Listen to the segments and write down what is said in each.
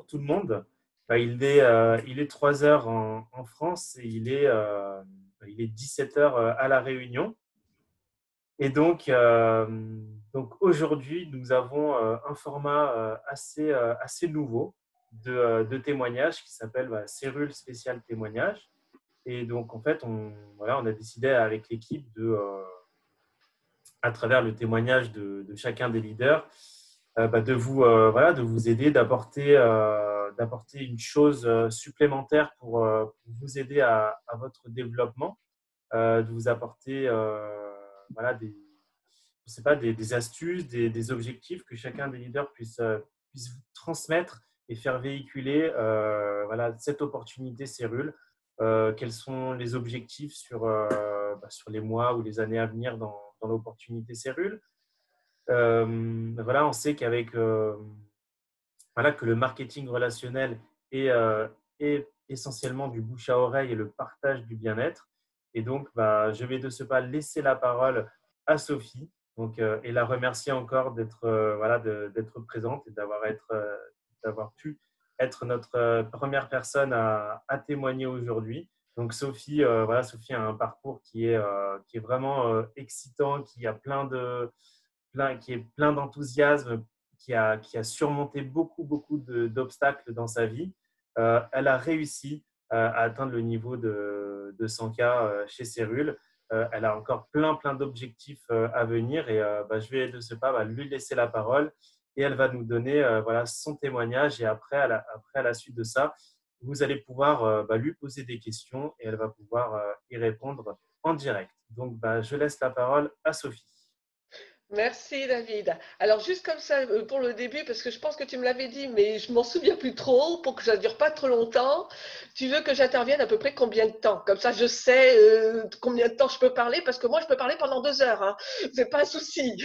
pour tout le monde. Il est 3 heures en France et il est 17 heures à La Réunion. Et donc aujourd'hui, nous avons un format assez nouveau de témoignage qui s'appelle Cellule spéciale témoignage. Et donc, en fait, voilà, on a décidé avec l'équipe à travers le témoignage de chacun des leaders, voilà, de vous aider, d'apporter une chose supplémentaire pour vous aider à votre développement, de vous apporter voilà, je sais pas, des astuces, des objectifs que chacun des leaders puisse vous transmettre et faire véhiculer voilà, cette opportunité Cellule. Quels sont les objectifs sur les mois ou les années à venir dans l'opportunité Cellule. Voilà, on sait voilà, que le marketing relationnel est essentiellement du bouche à oreille et le partage du bien-être. Et donc, je vais de ce pas laisser la parole à Sophie donc, et la remercier encore d'être présente et d'avoir pu être notre première personne à témoigner aujourd'hui. Donc, Sophie, voilà, Sophie a un parcours qui est vraiment excitant, qui est plein d'enthousiasme, qui a surmonté beaucoup d'obstacles dans sa vie. Elle a réussi à atteindre le niveau de 100K chez Cellule. Elle a encore plein d'objectifs à venir et je vais de ce pas lui laisser la parole et elle va nous donner voilà, son témoignage et après, à la suite de ça, vous allez pouvoir lui poser des questions et elle va pouvoir y répondre en direct. Donc, je laisse la parole à Sophie. Merci David. Alors juste comme ça pour le début, parce que je pense que tu me l'avais dit, mais je m'en souviens plus trop, pour que ça ne dure pas trop longtemps. Tu veux que j'intervienne à peu près combien de temps? Comme ça je sais combien de temps je peux parler, parce que moi je peux parler pendant 2 heures, hein. C'est pas un souci.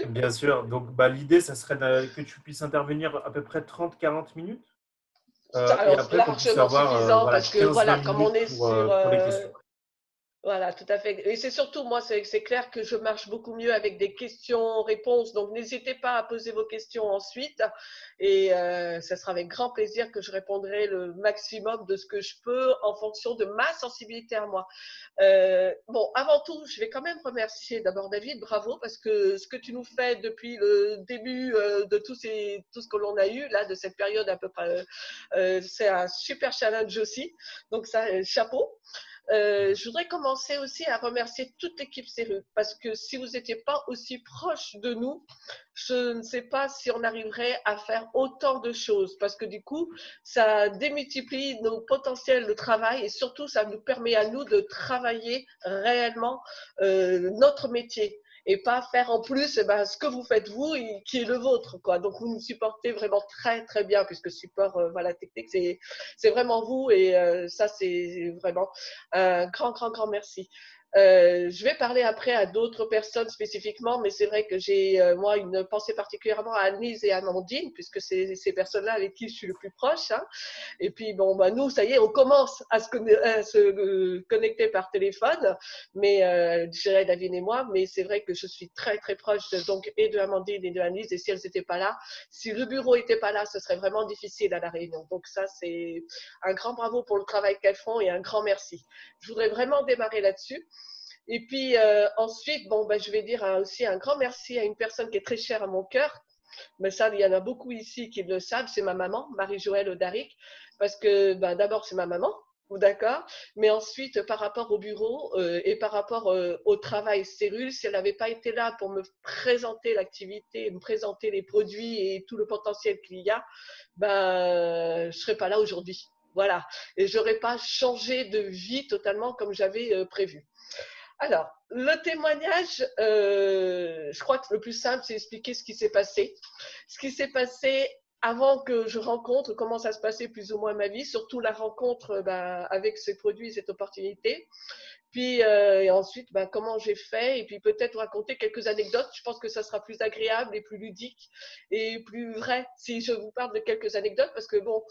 Bien sûr. Donc, l'idée, ça serait que tu puisses intervenir à peu près 30-40 minutes et Alors c'est après qu'on puisse largement avoir suffisant, voilà, parce que 15-20 voilà, comme on minutes est sur pour les questions. voilà, tout à fait. Et c'est surtout, moi, c'est clair que je marche beaucoup mieux avec des questions-réponses. Donc, n'hésitez pas à poser vos questions ensuite. Et ce sera avec grand plaisir que je répondrai le maximum de ce que je peux en fonction de ma sensibilité à moi. Bon, avant tout, je vais quand même remercier d'abord David. Bravo, parce que ce que tu nous fais depuis le début de tout ce que l'on a eu, là, de cette période à peu près, c'est un super challenge aussi. Donc, ça, chapeau. Je voudrais commencer aussi à remercier toute l'équipe Cellule parce que si vous n'étiez pas aussi proche de nous, je ne sais pas si on arriverait à faire autant de choses parce que du coup, ça démultiplie nos potentiels de travail et surtout, ça nous permet à nous de travailler réellement notre métier et pas faire en plus ce que vous faites vous et qui est le vôtre, quoi. Donc vous nous supportez vraiment très bien puisque support voilà, technique c'est vraiment vous et ça c'est vraiment un grand merci. Je vais parler après à d'autres personnes spécifiquement, mais c'est vrai que j'ai moi une pensée particulièrement à Annelise et à Amandine, puisque c'est ces personnes-là avec qui je suis le plus proche. Hein. Et puis bon, nous, ça y est, on commence à se connecter par téléphone, mais je dirais David et moi, mais c'est vrai que je suis très proche donc et de Amandine et de Annelise, et si elles n'étaient pas là, si le bureau n'était pas là, ce serait vraiment difficile à la réunion. Donc ça, c'est un grand bravo pour le travail qu'elles font et un grand merci. Je voudrais vraiment démarrer là-dessus. Et puis ensuite, je vais dire aussi un grand merci à une personne qui est très chère à mon cœur. Mais ça, il y en a beaucoup ici qui le savent, c'est ma maman, Marie-Joëlle Odaric, parce que d'abord, c'est ma maman, d'accord, mais ensuite, par rapport au bureau et par rapport au travail Cellule, si elle n'avait pas été là pour me présenter l'activité, me présenter les produits et tout le potentiel qu'il y a, je ne serais pas là aujourd'hui. Voilà, et je n'aurais pas changé de vie totalement comme j'avais prévu. Alors, le témoignage, je crois que le plus simple, c'est expliquer ce qui s'est passé. Ce qui s'est passé avant que je rencontre, comment ça se passait plus ou moins ma vie, surtout la rencontre avec ces produits, cette opportunité. Puis et ensuite, comment j'ai fait, et puis peut-être raconter quelques anecdotes. Je pense que ça sera plus agréable et plus ludique et plus vrai si je vous parle de quelques anecdotes, parce que bon,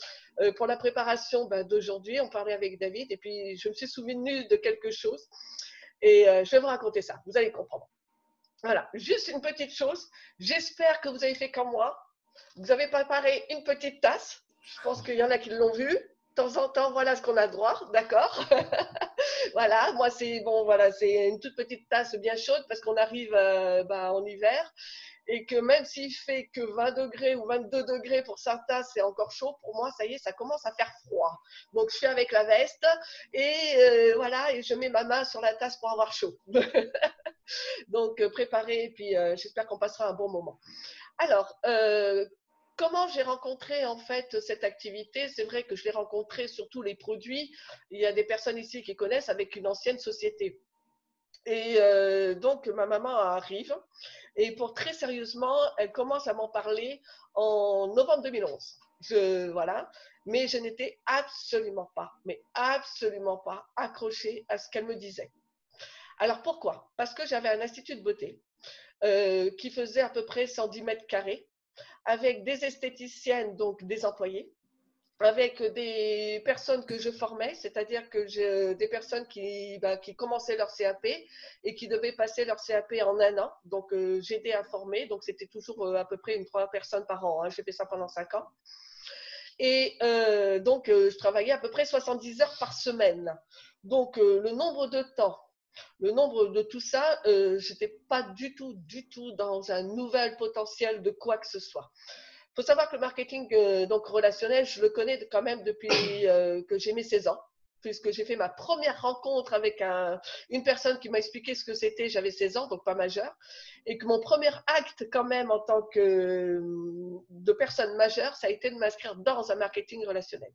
pour la préparation d'aujourd'hui, on parlait avec David, et puis je me suis souvenue de quelque chose. Et je vais vous raconter ça, vous allez comprendre. Voilà, juste une petite chose. J'espère que vous avez fait comme moi. Vous avez préparé une petite tasse. Je pense qu'il y en a qui l'ont vu. De temps en temps, voilà ce qu'on a droit, d'accord. Voilà, moi c'est bon, voilà, c'est une toute petite tasse bien chaude parce qu'on arrive en hiver et que même s'il fait que 20 degrés ou 22 degrés pour certains, c'est encore chaud. Pour moi, ça y est, ça commence à faire froid. Donc je suis avec la veste et voilà, et je mets ma main sur la tasse pour avoir chaud. Donc préparé, et puis j'espère qu'on passera un bon moment. Alors, comment j'ai rencontré en fait cette activité? C'est vrai que je l'ai rencontrée sur tous les produits. Il y a des personnes ici qui connaissent avec une ancienne société. Et donc, ma maman arrive et pour très sérieusement, elle commence à m'en parler en novembre 2011. Voilà. Mais je n'étais absolument pas, mais absolument pas accrochée à ce qu'elle me disait. Alors pourquoi? Parce que j'avais un institut de beauté qui faisait à peu près 110 mètres carrés avec des esthéticiennes, donc des employés, avec des personnes que je formais, c'est-à-dire que des personnes qui commençaient leur CAP et qui devaient passer leur CAP en un an. Donc, j'aidais à former. Donc, c'était toujours à peu près 3 personnes par an. Hein. J'ai fait ça pendant 5 ans. Et donc, je travaillais à peu près 70 heures par semaine. Donc, le nombre de tout ça, je n'étais pas du tout dans un nouvel potentiel de quoi que ce soit. Il faut savoir que le marketing donc relationnel, je le connais quand même depuis que j'ai mes 16 ans, puisque j'ai fait ma première rencontre avec une personne qui m'a expliqué ce que c'était, j'avais 16 ans, donc pas majeure, et que mon premier acte quand même en tant que de personne majeure, ça a été de m'inscrire dans un marketing relationnel.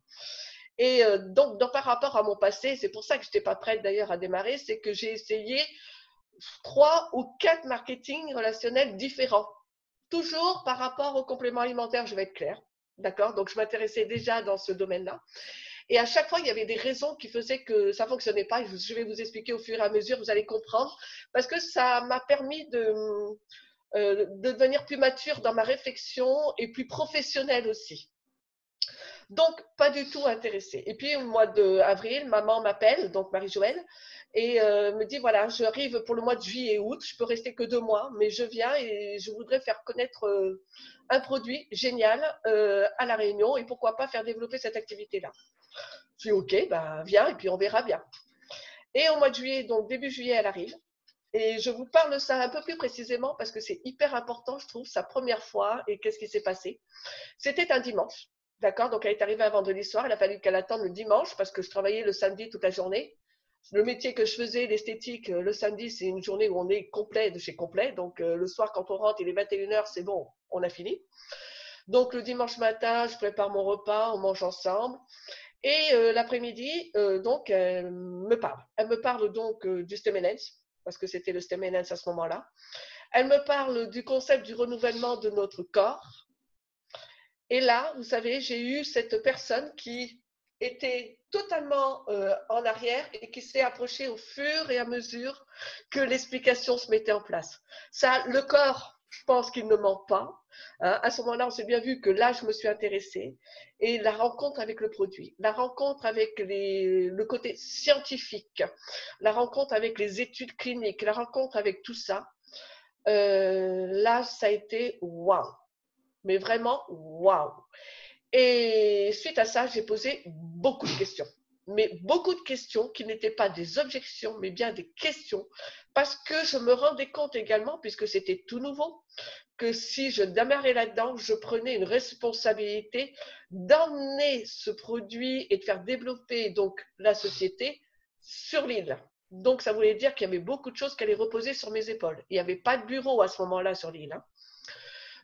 Et donc, par rapport à mon passé, c'est pour ça que je n'étais pas prête d'ailleurs à démarrer, c'est que j'ai essayé 3 ou 4 marketing relationnels différents. Toujours par rapport aux compléments alimentaires, je vais être claire. D'accord? Donc, je m'intéressais déjà dans ce domaine-là. Et à chaque fois, il y avait des raisons qui faisaient que ça ne fonctionnait pas. Je vais vous expliquer au fur et à mesure, vous allez comprendre. Parce que ça m'a permis de devenir plus mature dans ma réflexion et plus professionnelle aussi. Donc, pas du tout intéressée. Et puis, au mois d'avril, maman m'appelle, donc Marie-Joëlle, et me dit, voilà, j'arrive pour le mois de juillet et août, je peux rester que 2 mois, mais je viens et je voudrais faire connaître un produit génial à La Réunion et pourquoi pas faire développer cette activité-là. Je dis, ok, bah, viens et puis on verra bien. Et au mois de juillet, donc début juillet, elle arrive. Et je vous parle de ça un peu plus précisément parce que c'est hyper important, je trouve, sa première fois et qu'est-ce qui s'est passé. C'était un dimanche. D'accord? Donc, elle est arrivée un vendredi soir. Il a fallu qu'elle attende le dimanche parce que je travaillais le samedi toute la journée. Le métier que je faisais, l'esthétique, le samedi, c'est une journée où on est complet de chez complet. Donc, le soir, quand on rentre, il est 21h, c'est bon, on a fini. Donc, le dimanche matin, je prépare mon repas, on mange ensemble. Et l'après-midi, donc, elle me parle. Elle me parle donc du Stem Enhance, parce que c'était le Stem Enhance à ce moment-là. Elle me parle du concept du renouvellement de notre corps. Et là, vous savez, j'ai eu cette personne qui était totalement en arrière et qui s'est approchée au fur et à mesure que l'explication se mettait en place. Ça, le corps, je pense qu'il ne ment pas. Hein. À ce moment-là, on s'est bien vu que là, je me suis intéressée. Et la rencontre avec le produit, la rencontre avec le côté scientifique, la rencontre avec les études cliniques, la rencontre avec tout ça, là, ça a été waouh. Mais vraiment, waouh! Et suite à ça, j'ai posé beaucoup de questions. Mais beaucoup de questions qui n'étaient pas des objections, mais bien des questions. Parce que je me rendais compte également, puisque c'était tout nouveau, que si je démarrais là-dedans, je prenais une responsabilité d'emmener ce produit et de faire développer donc la société sur l'île. Donc, ça voulait dire qu'il y avait beaucoup de choses qui allaient reposer sur mes épaules. Il n'y avait pas de bureau à ce moment-là sur l'île. Hein.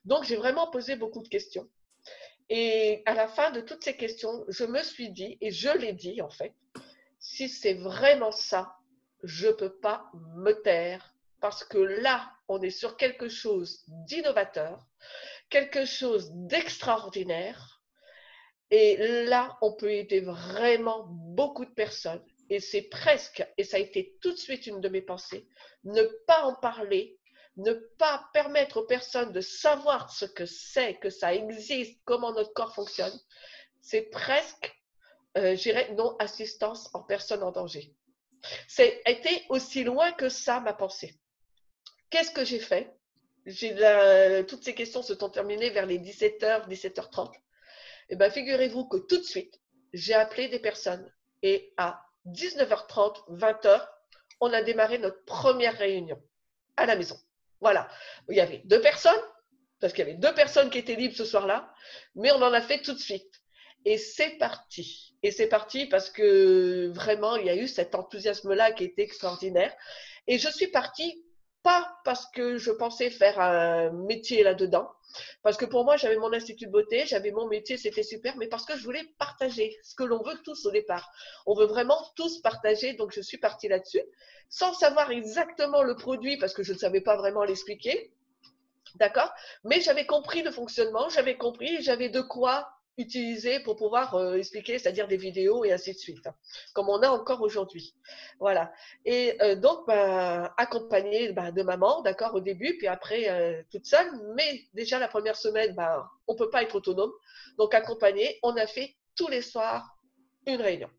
Donc, j'ai vraiment posé beaucoup de questions. Et à la fin de toutes ces questions, je me suis dit, et je l'ai dit en fait, si c'est vraiment ça, je ne peux pas me taire parce que là, on est sur quelque chose d'innovateur, quelque chose d'extraordinaire. Et là, on peut aider vraiment beaucoup de personnes. Et c'est presque, et ça a été tout de suite une de mes pensées, ne pas en parler, ne pas permettre aux personnes de savoir ce que c'est, que ça existe, comment notre corps fonctionne, c'est presque, j'irais, non-assistance en personne en danger. C'est été aussi loin que ça, ma pensée. Qu'est-ce que j'ai fait? Toutes ces questions se sont terminées vers les 17h, 17h30. Eh bien, figurez-vous que tout de suite, j'ai appelé des personnes et à 19h30, 20h, on a démarré notre première réunion à la maison. Voilà. Il y avait 2 personnes, parce qu'il y avait 2 personnes qui étaient libres ce soir-là, mais on en a fait tout de suite. Et c'est parti. Et c'est parti parce que vraiment, il y a eu cet enthousiasme-là qui était extraordinaire. Et je suis partie pas parce que je pensais faire un métier là-dedans, parce que pour moi, j'avais mon institut de beauté, j'avais mon métier, c'était super, mais parce que je voulais partager ce que l'on veut tous au départ. On veut vraiment tous partager, donc je suis partie là-dessus, sans savoir exactement le produit, parce que je ne savais pas vraiment l'expliquer. D'accord? Mais j'avais compris le fonctionnement, j'avais compris, j'avais de quoi utiliser pour pouvoir expliquer, c'est-à-dire des vidéos et ainsi de suite, hein, comme on a encore aujourd'hui. Voilà. Et donc, accompagnée de maman, d'accord, au début, puis après toute seule, mais déjà la première semaine, on ne peut pas être autonome. Donc, accompagnée, on a fait tous les soirs une réunion.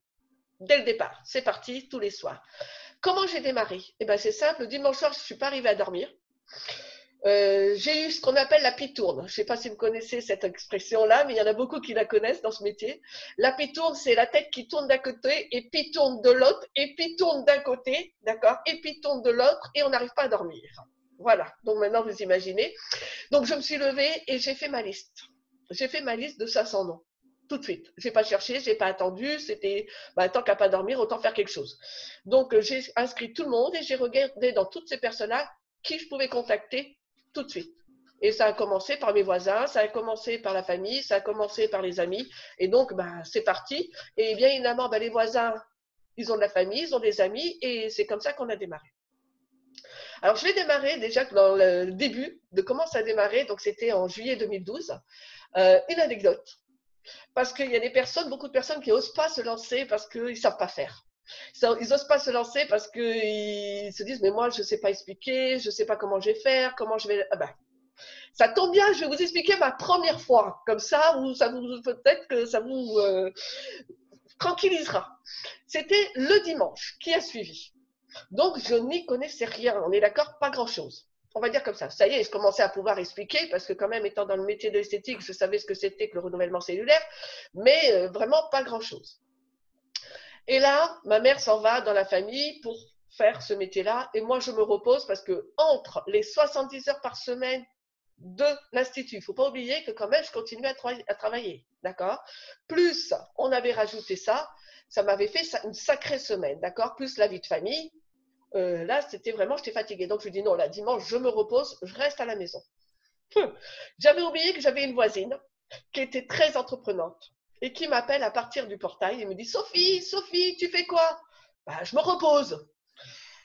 Dès le départ, c'est parti, tous les soirs. Comment j'ai démarré? Eh ben, c'est simple, le dimanche soir, je ne suis pas arrivée à dormir. J'ai eu ce qu'on appelle la pitourne. Je ne sais pas si vous connaissez cette expression-là, mais il y en a beaucoup qui la connaissent dans ce métier. La pitourne, c'est la tête qui tourne d'un côté et puis tourne de l'autre, et puis tourne d'un côté, d'accord, et puis tourne de l'autre, et on n'arrive pas à dormir. Voilà, donc maintenant vous imaginez. Donc je me suis levée et j'ai fait ma liste. J'ai fait ma liste de 500 noms. Tout de suite. Je n'ai pas cherché, je n'ai pas attendu. C'était, tant qu'à pas dormir, autant faire quelque chose. Donc j'ai inscrit tout le monde et j'ai regardé dans toutes ces personnes-là qui je pouvais contacter tout de suite. Et ça a commencé par mes voisins, ça a commencé par la famille, ça a commencé par les amis. Et donc, c'est parti. Et bien évidemment, les voisins, ils ont de la famille, ils ont des amis, et c'est comme ça qu'on a démarré. Alors, je vais démarrer déjà dans le début de comment ça a démarré. Donc, c'était en juillet 2012. Une anecdote. Parce qu'il y a des personnes, beaucoup de personnes qui n'osent pas se lancer parce qu'ils ne savent pas faire. Ils n'osent pas se lancer parce qu'ils se disent, mais moi, je ne sais pas expliquer, je ne sais pas comment je vais faire, comment je vais… ça tombe bien, je vais vous expliquer ma première fois, comme ça, ou ça vous peut-être que ça vous tranquillisera. C'était le dimanche qui a suivi. Donc, je n'y connaissais rien, on est d'accord, pas grand-chose. On va dire comme ça. Ça y est, je commençais à pouvoir expliquer, parce que quand même, étant dans le métier de l'esthétique, je savais ce que c'était que le renouvellement cellulaire, mais vraiment pas grand-chose. Et là, ma mère s'en va dans la famille pour faire ce métier-là, et moi, je me repose parce que entre les 70 heures par semaine de l'Institut, il ne faut pas oublier que quand même, je continuais à travailler, d'accord? Plus, on avait rajouté ça, ça m'avait fait une sacrée semaine, d'accord? Plus la vie de famille, là, c'était vraiment, j'étais fatiguée. Donc, je lui dis non, là, dimanche, je me repose, je reste à la maison. J'avais oublié que j'avais une voisine qui était très entreprenante et qui m'appelle à partir du portail et me dit Sophie, Sophie, tu fais quoi? Je me repose.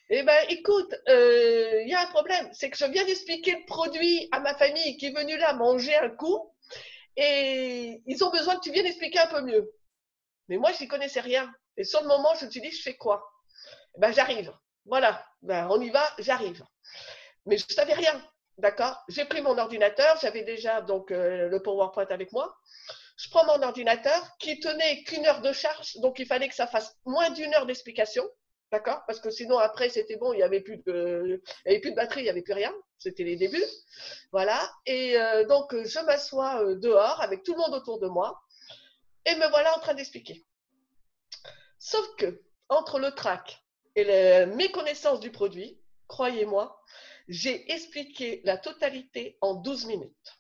Eh bien, écoute, il y a un problème, c'est que je viens d'expliquer le produit à ma famille qui est venue là manger un coup et ils ont besoin que tu viennes expliquer un peu mieux. Mais moi, je n'y connaissais rien. Et sur le moment, je me suis dit, je fais quoi? J'arrive. Voilà, on y va, j'arrive. Mais je ne savais rien, d'accord? J'ai pris mon ordinateur, j'avais déjà donc le PowerPoint avec moi. Je prends mon ordinateur qui tenait qu'1 heure de charge, donc il fallait que ça fasse moins d'1 heure d'explication, d'accord? Parce que sinon après c'était bon, il n'y avait plus de batterie, il n'y avait plus rien, c'était les débuts, voilà. Et donc je m'assois dehors avec tout le monde autour de moi et me voilà en train d'expliquer. Sauf que entre le trac et la méconnaissance du produit, croyez-moi, j'ai expliqué la totalité en 12 minutes.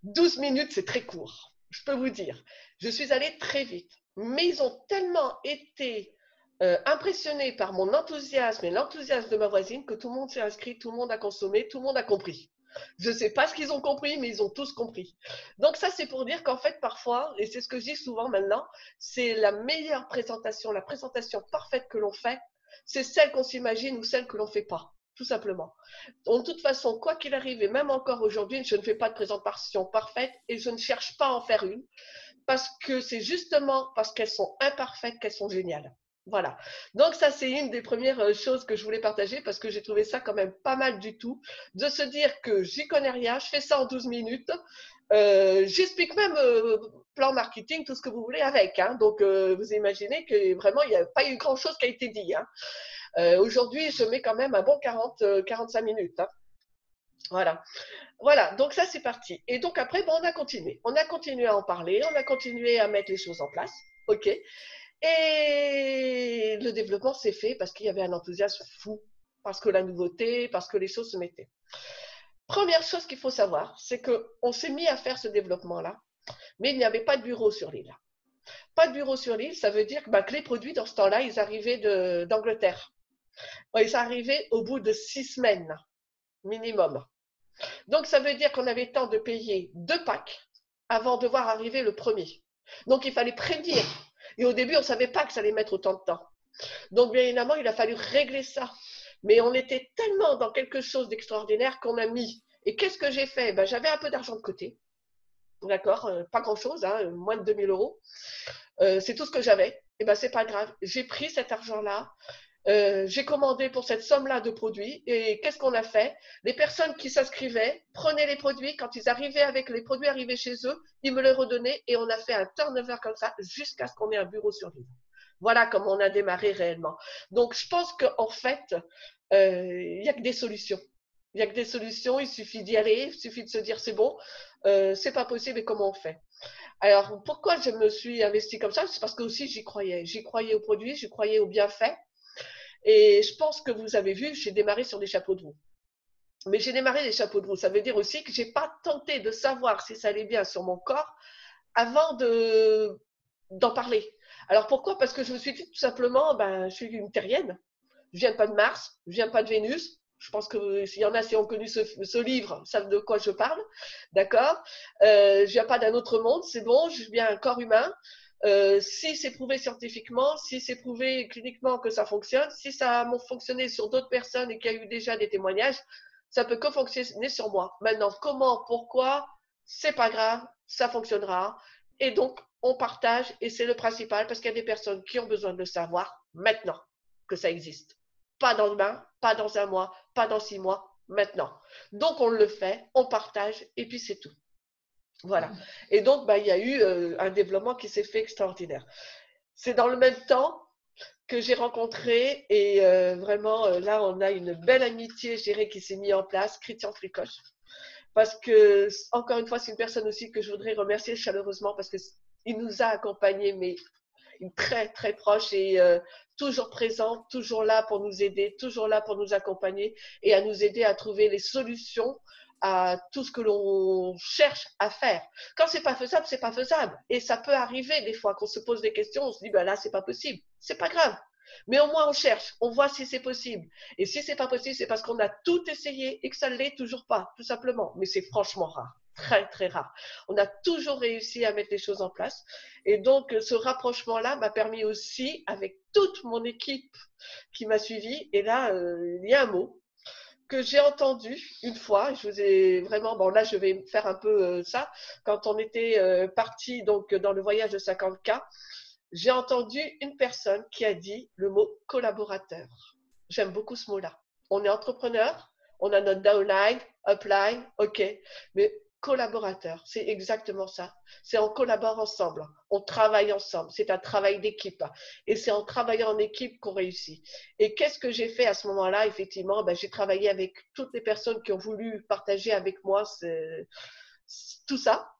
12 minutes, c'est très court, je peux vous dire. Je suis allée très vite, mais ils ont tellement été impressionnés par mon enthousiasme et l'enthousiasme de ma voisine que tout le monde s'est inscrit, tout le monde a consommé, tout le monde a compris. Je ne sais pas ce qu'ils ont compris, mais ils ont tous compris. Donc ça, c'est pour dire qu'en fait, parfois, et c'est ce que je dis souvent maintenant, c'est la meilleure présentation, la présentation parfaite que l'on fait, c'est celle qu'on s'imagine ou celle que l'on ne fait pas, tout simplement. De toute façon, quoi qu'il arrive, et même encore aujourd'hui, je ne fais pas de présentation parfaite et je ne cherche pas à en faire une, parce que c'est justement parce qu'elles sont imparfaites qu'elles sont géniales. Voilà. Donc ça, c'est une des premières choses que je voulais partager parce que j'ai trouvé ça quand même pas mal du tout, de se dire que j'y connais rien, je fais ça en 12 minutes, j'explique même plan marketing, tout ce que vous voulez avec. Hein. Donc vous imaginez que vraiment, il n'y a pas eu grand-chose qui a été dit. Hein. Aujourd'hui, je mets quand même un bon 45 minutes. Hein. Voilà. Voilà, donc ça c'est parti. Et donc après, bon, on a continué. On a continué à en parler, on a continué à mettre les choses en place. OK. Et le développement s'est fait parce qu'il y avait un enthousiasme fou, parce que la nouveauté, parce que les choses se mettaient. Première chose qu'il faut savoir, c'est qu'on s'est mis à faire ce développement-là, mais il n'y avait pas de bureau sur l'île. Pas de bureau sur l'île, ça veut dire que les produits, dans ce temps-là, ils arrivaient d'Angleterre. Ils arrivaient au bout de 6 semaines minimum. Donc, ça veut dire qu'on avait le temps de payer 2 packs avant de voir arriver le premier. Donc, il fallait prévenir. Et au début, on ne savait pas que ça allait mettre autant de temps. Donc, bien évidemment, il a fallu régler ça. Mais on était tellement dans quelque chose d'extraordinaire qu'on a mis. Et qu'est-ce que j'ai fait? J'avais un peu d'argent de côté. D'accord, pas grand-chose, hein, moins de 2 000 euros. C'est tout ce que j'avais. Et c'est pas grave. J'ai pris cet argent-là. J'ai commandé pour cette somme-là de produits. Et qu'est-ce qu'on a fait? Les personnes qui s'inscrivaient prenaient les produits. Quand ils arrivaient avec les produits arrivés chez eux, ils me les redonnaient. Et on a fait un turnover comme ça jusqu'à ce qu'on ait un bureau sur l'île. Voilà comment on a démarré réellement. Donc, je pense qu'en fait, il n'y a que des solutions. Il n'y a que des solutions, il suffit d'y aller, il suffit de se dire c'est bon, c'est pas possible et comment on fait. Alors, pourquoi je me suis investie comme ça? C'est parce que aussi j'y croyais. J'y croyais aux produits, j'y croyais aux bienfaits. Et je pense que vous avez vu, j'ai démarré sur des chapeaux de roue. Mais j'ai démarré des chapeaux de roue. Ça veut dire aussi que j'ai pas tenté de savoir si ça allait bien sur mon corps avant d'en parler. Alors pourquoi? Parce que je me suis dit tout simplement, je suis une terrienne. Je viens pas de Mars, je viens pas de Vénus. Je pense que s'il y en a qui ont connu ce livre savent de quoi je parle. D'accord. Je viens pas d'un autre monde, c'est bon, je viens d'un corps humain. Si c'est prouvé scientifiquement, si c'est prouvé cliniquement que ça fonctionne, si ça a fonctionné sur d'autres personnes et qu'il y a eu déjà des témoignages, ça peut que fonctionner sur moi. Maintenant, comment, pourquoi, c'est pas grave, ça fonctionnera. Et donc, on partage et c'est le principal parce qu'il y a des personnes qui ont besoin de le savoir maintenant que ça existe. Pas dans demain, pas dans un mois, pas dans 6 mois, maintenant. Donc, on le fait, on partage et puis c'est tout. Voilà. Et donc, il y a eu un développement qui s'est fait extraordinaire. C'est dans le même temps que j'ai rencontré et vraiment, là, on a une belle amitié, je dirais, qui s'est mise en place, Christian Fricoche. Parce que, encore une fois, c'est une personne aussi que je voudrais remercier chaleureusement parce qu'il nous a accompagnés, mais très, très proche et toujours présent, toujours là pour nous aider, toujours là pour nous accompagner et à nous aider à trouver les solutions à tout ce que l'on cherche à faire. Quand c'est pas faisable, c'est pas faisable. Et ça peut arriver des fois qu'on se pose des questions, on se dit, là, c'est pas possible. C'est pas grave. Mais au moins, on cherche, on voit si c'est possible. Et si c'est pas possible, c'est parce qu'on a tout essayé et que ça ne l'est toujours pas, tout simplement. Mais c'est franchement rare. Très, très rare. On a toujours réussi à mettre les choses en place. Et donc, ce rapprochement-là m'a permis aussi, avec toute mon équipe qui m'a suivi, et là, il y a un mot que j'ai entendu une fois, je vous ai vraiment, bon là je vais faire un peu ça, quand on était parti donc dans le voyage de 50K, j'ai entendu une personne qui a dit le mot collaborateur. J'aime beaucoup ce mot-là. On est entrepreneur, on a notre downline, upline, ok, mais collaborateur, c'est exactement ça. C'est on collabore ensemble, on travaille ensemble, c'est un travail d'équipe. Et c'est en travaillant en équipe qu'on réussit. Et qu'est-ce que j'ai fait à ce moment-là? Effectivement, j'ai travaillé avec toutes les personnes qui ont voulu partager avec moi tout ça,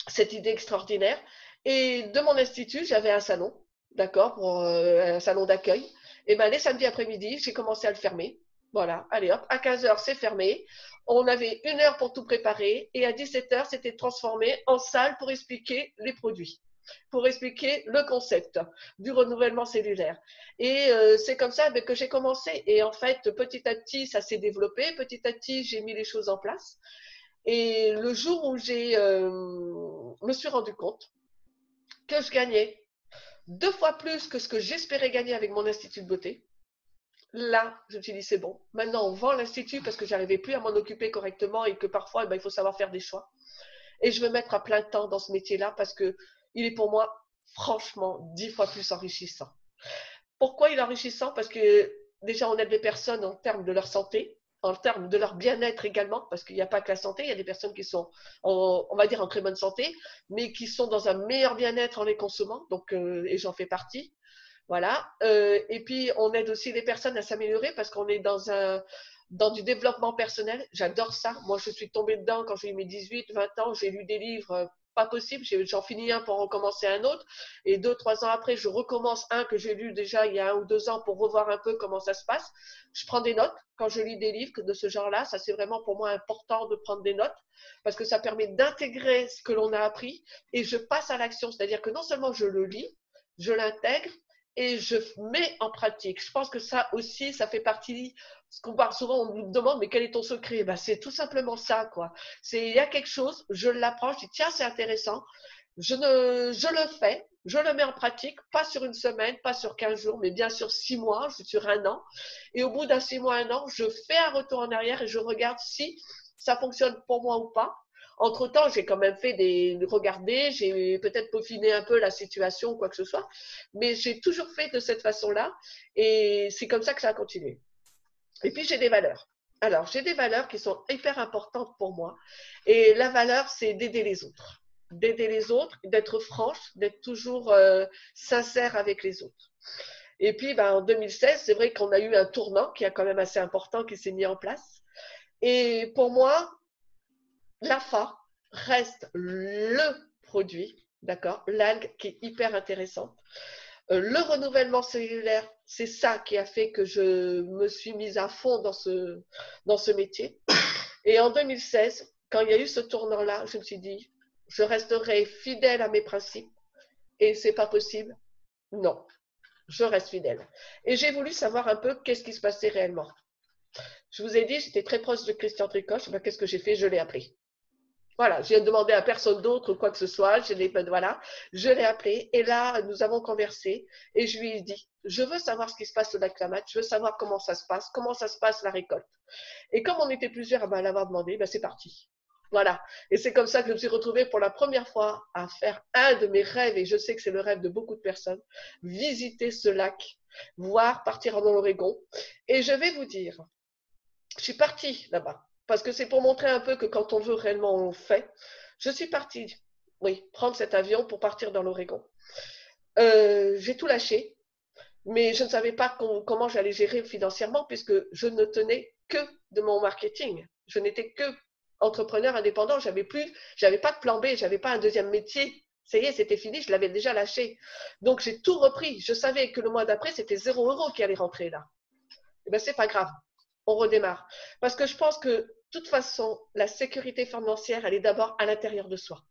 cette idée extraordinaire. Et de mon institut, j'avais un salon, d'accord, pour un salon d'accueil. Et les samedis après-midi, j'ai commencé à le fermer. Voilà, allez hop, à 15h, c'est fermé. On avait 1 heure pour tout préparer et à 17h, c'était transformé en salle pour expliquer les produits, pour expliquer le concept du renouvellement cellulaire. Et c'est comme ça que j'ai commencé. Et en fait, petit à petit, ça s'est développé. Petit à petit, j'ai mis les choses en place. Et le jour où me suis rendu compte que je gagnais 2 fois plus que ce que j'espérais gagner avec mon institut de beauté, là, je me suis dit, c'est bon. Maintenant, on vend l'institut parce que j'arrivais plus à m'en occuper correctement et que parfois, il faut savoir faire des choix. Et je veux mettre à plein temps dans ce métier-là parce que il est pour moi, franchement, 10 fois plus enrichissant. Pourquoi il est enrichissant? Parce que déjà, on aide les personnes en termes de leur santé, en termes de leur bien-être également, parce qu'il n'y a pas que la santé, il y a des personnes qui sont, on va dire, en très bonne santé, mais qui sont dans un meilleur bien-être en les consommant, donc, et j'en fais partie. Voilà. Et puis, on aide aussi les personnes à s'améliorer parce qu'on est dans du développement personnel. J'adore ça. Moi, je suis tombée dedans quand j'ai eu mes 18, 20 ans. J'ai lu des livres pas possible. J'en finis un pour en commencer un autre. Et 2, 3 ans après, je recommence un que j'ai lu déjà il y a 1 ou 2 ans pour revoir un peu comment ça se passe. Je prends des notes quand je lis des livres de ce genre-là. Ça, c'est vraiment pour moi important de prendre des notes parce que ça permet d'intégrer ce que l'on a appris et je passe à l'action. C'est-à-dire que non seulement je le lis, je l'intègre et je mets en pratique. Je pense que ça aussi, ça fait partie, ce qu'on parle souvent, on nous demande, mais quel est ton secret? Ben, c'est tout simplement ça, quoi. Il y a quelque chose, je l'apprends, je dis, tiens, c'est intéressant, je le fais, je le mets en pratique, pas sur une semaine, pas sur 15 jours, mais bien sur 6 mois, sur 1 an. Et au bout d'un 6 mois, 1 an, je fais un retour en arrière et je regarde si ça fonctionne pour moi ou pas. Entre-temps, j'ai quand même regardé, j'ai peut-être peaufiné un peu la situation ou quoi que ce soit, mais j'ai toujours fait de cette façon-là et c'est comme ça que ça a continué. Et puis, j'ai des valeurs. Alors, j'ai des valeurs qui sont hyper importantes pour moi et la valeur, c'est d'aider les autres. D'aider les autres, d'être franche, d'être toujours sincère avec les autres. Et puis, en 2016, c'est vrai qu'on a eu un tournant qui est quand même assez important qui s'est mis en place. Et pour moi, l'AFA reste le produit, d'accord, l'algue qui est hyper intéressante. Le renouvellement cellulaire, c'est ça qui a fait que je me suis mise à fond dans ce métier. Et en 2016, quand il y a eu ce tournant-là, je me suis dit, je resterai fidèle à mes principes et c'est pas possible. Non, je reste fidèle. Et j'ai voulu savoir un peu qu'est-ce qui se passait réellement. Je vous ai dit, j'étais très proche de Christian Tricoche. Qu'est-ce que j'ai fait? Je l'ai appelé. Voilà, je n'ai demandé à personne d'autre ou quoi que ce soit. Je l'ai appelé et là, nous avons conversé et je lui ai dit, je veux savoir ce qui se passe au lac Klamath, je veux savoir comment ça se passe la récolte. Et comme on était plusieurs à l'avoir demandé, c'est parti. Voilà. Et c'est comme ça que je me suis retrouvée pour la première fois à faire un de mes rêves, et je sais que c'est le rêve de beaucoup de personnes, visiter ce lac, voir, partir en Oregon. Et je vais vous dire, je suis partie là-bas, parce que c'est pour montrer un peu que quand on veut réellement, on le fait. Je suis partie, oui, prendre cet avion pour partir dans l'Oregon. J'ai tout lâché, mais je ne savais pas comment j'allais gérer financièrement, puisque je ne tenais que de mon marketing. Je n'étais que entrepreneur indépendant, j'avais pas de plan B, j'avais pas un deuxième métier. Ça y est, c'était fini, je l'avais déjà lâché. Donc j'ai tout repris. Je savais que le mois d'après, c'était 0 € qui allait rentrer là. Et c'est pas grave, on redémarre. Parce que je pense que, de toute façon, la sécurité financière, elle est d'abord à l'intérieur de soi,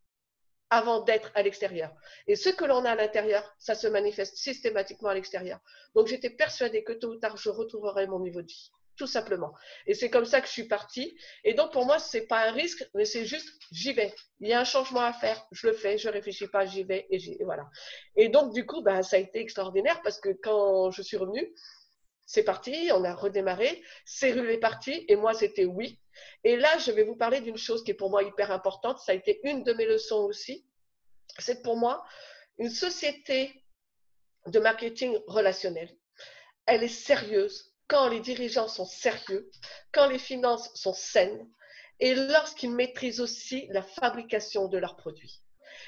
avant d'être à l'extérieur. Et ce que l'on a à l'intérieur, ça se manifeste systématiquement à l'extérieur. Donc, j'étais persuadée que tôt ou tard, je retrouverais mon niveau de vie, tout simplement. Et c'est comme ça que je suis partie. Et donc, pour moi, ce n'est pas un risque, mais c'est juste, j'y vais. Il y a un changement à faire, je le fais, je ne réfléchis pas, j'y vais, et voilà. Et donc, du coup, ça a été extraordinaire parce que quand je suis revenue, c'est parti, on a redémarré, Cyril est parti, et moi, c'était oui. Et là, je vais vous parler d'une chose qui est pour moi hyper importante, ça a été une de mes leçons aussi, c'est pour moi une société de marketing relationnel. Elle est sérieuse quand les dirigeants sont sérieux, quand les finances sont saines, et lorsqu'ils maîtrisent aussi la fabrication de leurs produits.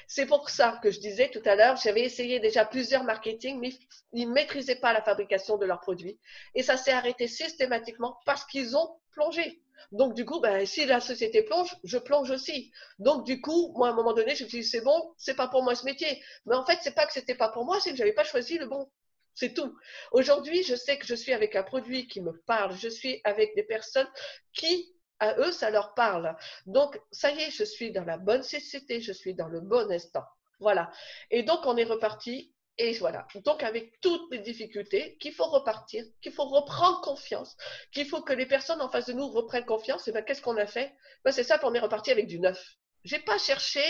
C'est pour ça que je disais tout à l'heure, j'avais essayé déjà plusieurs marketing, mais ils ne maîtrisaient pas la fabrication de leurs produits. Et ça s'est arrêté systématiquement parce qu'ils ont plongé. Donc, du coup, si la société plonge, je plonge aussi. Donc, du coup, moi, à un moment donné, je me suis dit, c'est bon, c'est pas pour moi ce métier. Mais en fait, c'est pas que c'était pas pour moi, c'est que j'avais pas choisi le bon. C'est tout. Aujourd'hui, je sais que je suis avec un produit qui me parle. Je suis avec des personnes qui, à eux, ça leur parle. Donc, ça y est, je suis dans la bonne société, je suis dans le bon instant. Voilà. Et donc, on est reparti. Et voilà. Donc, avec toutes les difficultés, qu'il faut repartir, qu'il faut reprendre confiance, qu'il faut que les personnes en face de nous reprennent confiance. Et qu'est-ce qu'on a fait? C'est simple, on est reparti avec du neuf. Je n'ai pas cherché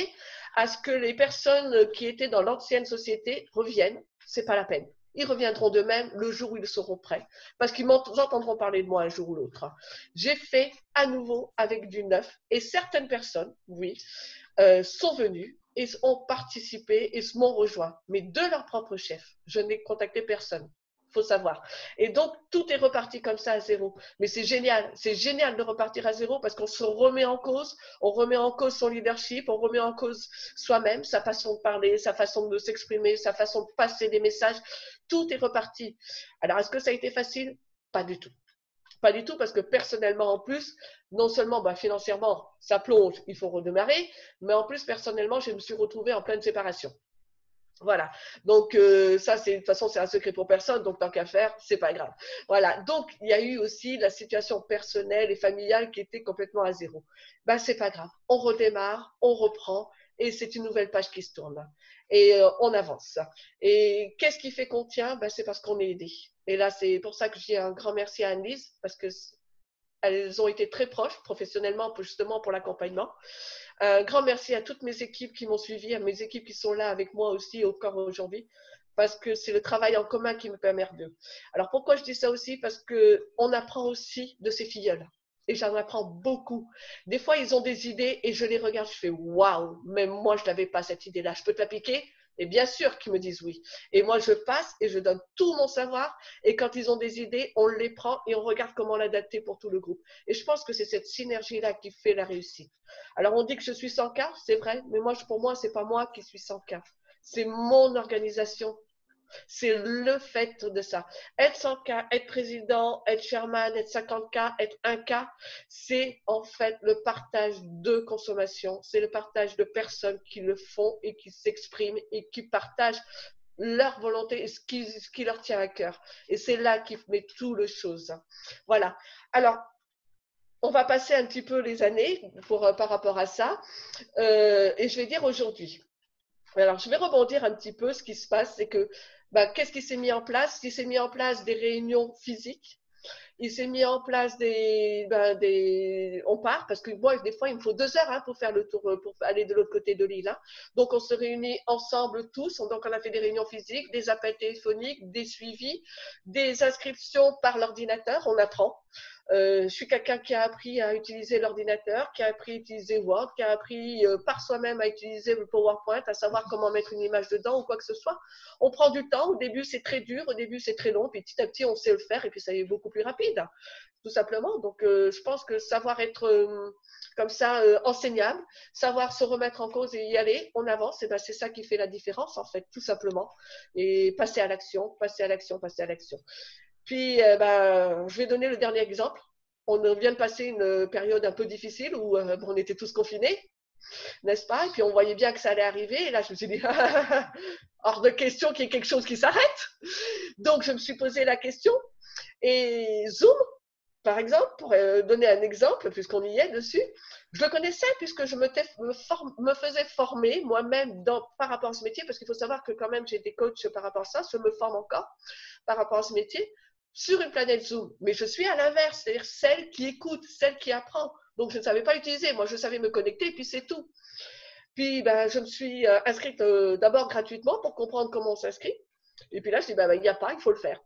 à ce que les personnes qui étaient dans l'ancienne société reviennent. C'est pas la peine. Ils reviendront d'eux-mêmes le jour où ils seront prêts, parce qu'ils entendront parler de moi un jour ou l'autre. J'ai fait à nouveau avec du neuf, et certaines personnes, oui, sont venues et ont participé et m'ont rejoint, mais de leur propre chef. Je n'ai contacté personne. Faut savoir. Et donc, tout est reparti comme ça à zéro. Mais c'est génial de repartir à zéro parce qu'on se remet en cause, on remet en cause son leadership, on remet en cause soi-même, sa façon de parler, sa façon de s'exprimer, sa façon de passer des messages. Tout est reparti. Alors, est-ce que ça a été facile? Pas du tout. Pas du tout, parce que personnellement, en plus, non seulement financièrement, ça plonge, il faut redémarrer, mais en plus, personnellement, je me suis retrouvée en pleine séparation. Voilà. Donc, ça, de toute façon, c'est un secret pour personne. Donc, tant qu'à faire, c'est pas grave. Voilà. Donc, il y a eu aussi la situation personnelle et familiale qui était complètement à zéro. C'est pas grave. On redémarre, on reprend et c'est une nouvelle page qui se tourne. Et on avance. Et qu'est-ce qui fait qu'on tient? C'est parce qu'on est aidé. Et là, c'est pour ça que je dis un grand merci à Anne-Lise parce que elles ont été très proches professionnellement, justement pour l'accompagnement. Un grand merci à toutes mes équipes qui m'ont suivi, à mes équipes qui sont là avec moi aussi encore aujourd'hui, parce que c'est le travail en commun qui me permet de. Alors pourquoi je dis ça aussi? Parce qu'on apprend aussi de ces filleuls. Et j'en apprends beaucoup. Des fois, ils ont des idées et je les regarde, je fais waouh, même moi, je n'avais pas cette idée-là. Je peux te l'appliquer? Et bien sûr qu'ils me disent oui. Et moi, je passe et je donne tout mon savoir. Et quand ils ont des idées, on les prend et on regarde comment l'adapter pour tout le groupe. Et je pense que c'est cette synergie-là qui fait la réussite. Alors, on dit que je suis sans cas, c'est vrai, mais pour moi, c'est pas moi qui suis sans cas. C'est mon organisation. C'est le fait de ça. Être 100K, être président, être chairman, être 50K, être 1K, c'est en fait le partage de consommation. C'est le partage de personnes qui le font et qui s'expriment et qui partagent leur volonté et ce qui leur tient à cœur. Et c'est là qui met tout le chose. Voilà. Alors, on va passer un petit peu les années par rapport à ça. Et je vais dire aujourd'hui. Alors, je vais rebondir un petit peu. Ce qui se passe, c'est que qu'est-ce qui s'est mis en place? Il s'est mis en place des réunions physiques. Il s'est mis en place on part parce que moi, des fois, il me faut 2 heures pour faire le tour, pour aller de l'autre côté de l'île. Donc, on se réunit ensemble tous. Donc, on a fait des réunions physiques, des appels téléphoniques, des suivis, des inscriptions par l'ordinateur. On apprend. Je suis quelqu'un qui a appris à utiliser l'ordinateur, qui a appris à utiliser Word, qui a appris par soi-même à utiliser le PowerPoint, à savoir comment mettre une image dedans ou quoi que ce soit. On prend du temps. Au début, c'est très dur. Au début, c'est très long. Puis petit à petit, on sait le faire et puis ça est beaucoup plus rapide, tout simplement. Donc, je pense que savoir être comme ça enseignable, savoir se remettre en cause et y aller, on avance. Et c'est ça qui fait la différence, en fait, tout simplement. Et passer à l'action, passer à l'action, passer à l'action. Puis, je vais donner le dernier exemple. On vient de passer une période un peu difficile où on était tous confinés, n'est-ce pas? Et puis, on voyait bien que ça allait arriver. Et là, je me suis dit, hors de question qu'il y ait quelque chose qui s'arrête. Donc, je me suis posé la question. Et Zoom, par exemple, pour donner un exemple, puisqu'on y est dessus, je le connaissais puisque je me faisais former moi-même par rapport à ce métier, parce qu'il faut savoir que quand même j'ai été coach par rapport à ça, je me forme encore par rapport à ce métier, sur une planète Zoom. Mais je suis à l'inverse, c'est-à-dire celle qui écoute, celle qui apprend. Donc je ne savais pas utiliser, moi je savais me connecter, et puis c'est tout. Puis je me suis inscrite d'abord gratuitement pour comprendre comment on s'inscrit. Et puis là, je dis, il n'y a pas, il faut le faire.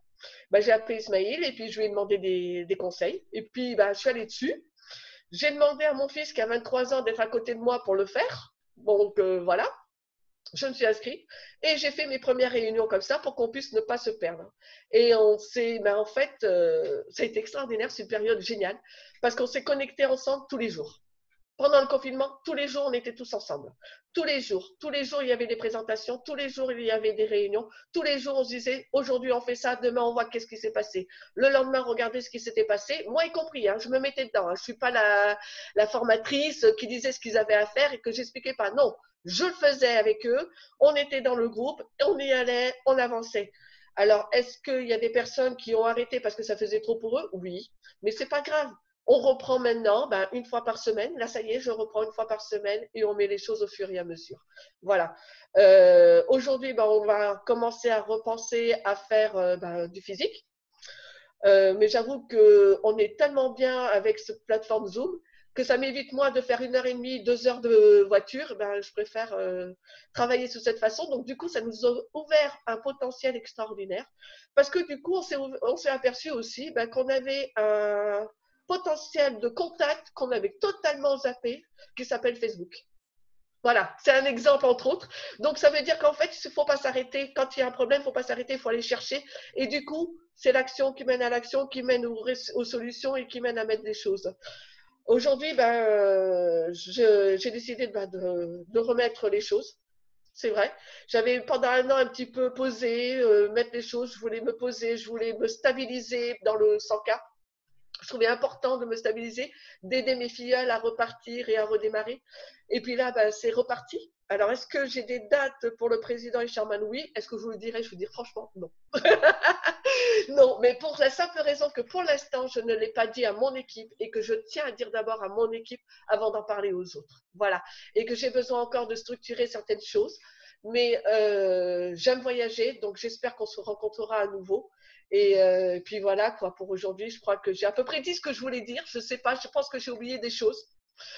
J'ai appelé Ismaël et puis je lui ai demandé des conseils. Et puis, je suis allée dessus. J'ai demandé à mon fils qui a 23 ans d'être à côté de moi pour le faire. Donc, voilà. Je me suis inscrite et j'ai fait mes premières réunions comme ça pour qu'on puisse ne pas se perdre. Et on s'est, en fait, ça a été extraordinaire, c'est une période géniale parce qu'on s'est connectés ensemble tous les jours. Pendant le confinement, tous les jours, on était tous ensemble. Tous les jours, il y avait des présentations, tous les jours, il y avait des réunions, tous les jours, on se disait, aujourd'hui, on fait ça, demain, on voit qu'est-ce qui s'est passé. Le lendemain, regardez ce qui s'était passé, moi y compris, je me mettais dedans. Je ne suis pas la formatrice qui disait ce qu'ils avaient à faire et que j'expliquais pas. Non, je le faisais avec eux, on était dans le groupe, on y allait, on avançait. Alors, est-ce qu'il y a des personnes qui ont arrêté parce que ça faisait trop pour eux? Oui, mais c'est pas grave. On reprend maintenant une fois par semaine. Là, ça y est, je reprends une fois par semaine et on met les choses au fur et à mesure. Voilà. Aujourd'hui, on va commencer à repenser à faire du physique. Mais j'avoue qu'on est tellement bien avec cette plateforme Zoom que ça m'évite, moi, de faire 1h30, 2 heures de voiture. Je préfère travailler de cette façon. Donc, du coup, ça nous a ouvert un potentiel extraordinaire. Parce que, du coup, on s'est aperçu aussi qu'on avait un potentiel de contact qu'on avait totalement zappé, qui s'appelle Facebook. Voilà, c'est un exemple entre autres. Donc ça veut dire qu'en fait, il ne faut pas s'arrêter. Quand il y a un problème, il ne faut pas s'arrêter, il faut aller chercher. Et du coup, c'est l'action qui mène à l'action, qui mène aux solutions et qui mène à mettre des choses. Aujourd'hui, j'ai décidé de remettre les choses. C'est vrai. J'avais pendant un an un petit peu posé, mettre les choses. Je voulais me poser, je voulais me stabiliser dans le 100K. je trouvais important de me stabiliser, d'aider mes filleuls à repartir et à redémarrer. Et puis là, ben, c'est reparti. Alors, est-ce que j'ai des dates pour le président et Sherman? Oui. Est-ce que je vous le dirai? Je vous dis franchement, non. Non, mais pour la simple raison que pour l'instant, je ne l'ai pas dit à mon équipe et que je tiens à dire d'abord à mon équipe avant d'en parler aux autres. Voilà. Et que j'ai besoin encore de structurer certaines choses. Mais j'aime voyager, donc j'espère qu'on se rencontrera à nouveau. Et puis voilà, quoi, pour aujourd'hui, je crois que j'ai à peu près dit ce que je voulais dire. Je sais pas, je pense que j'ai oublié des choses.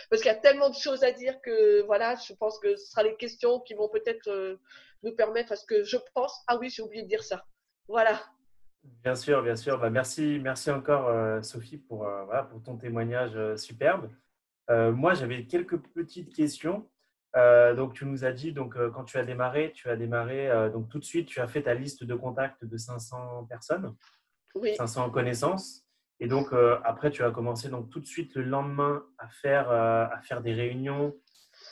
Parce qu'il y a tellement de choses à dire que voilà, je pense que ce sera les questions qui vont peut-être nous permettre à ce que je pense. Ah oui, j'ai oublié de dire ça. Voilà. Bien sûr, bien sûr. Bah, merci, merci encore, Sophie, voilà, pour ton témoignage superbe. Moi, j'avais quelques petites questions. Donc, tu nous as dit, donc, quand tu as démarré donc tout de suite, tu as fait ta liste de contacts de 500 personnes, Oui, 500 connaissances. Et donc, après, tu as commencé donc, tout de suite le lendemain à faire des réunions.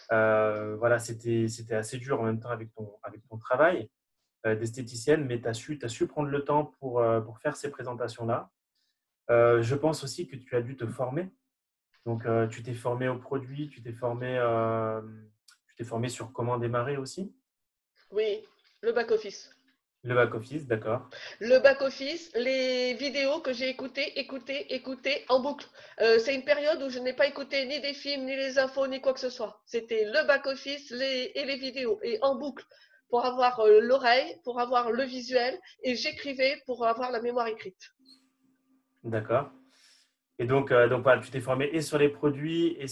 Voilà, c'était assez dur en même temps avec ton travail d'esthéticienne, mais t'as su prendre le temps pour faire ces présentations-là. Je pense aussi que tu as dû te former. Donc, tu t'es formé au produit, tu t'es formé sur comment démarrer aussi. oui, le back-office. Le back-office, d'accord. Le back-office, les vidéos que j'ai écoutées en boucle. C'est une période où je n'ai pas écouté ni des films, ni les infos, ni quoi que ce soit. C'était le back-office et les vidéos, et en boucle, pour avoir l'oreille, pour avoir le visuel, et j'écrivais pour avoir la mémoire écrite. D'accord. Et donc voilà, tu t'es formé et sur les produits et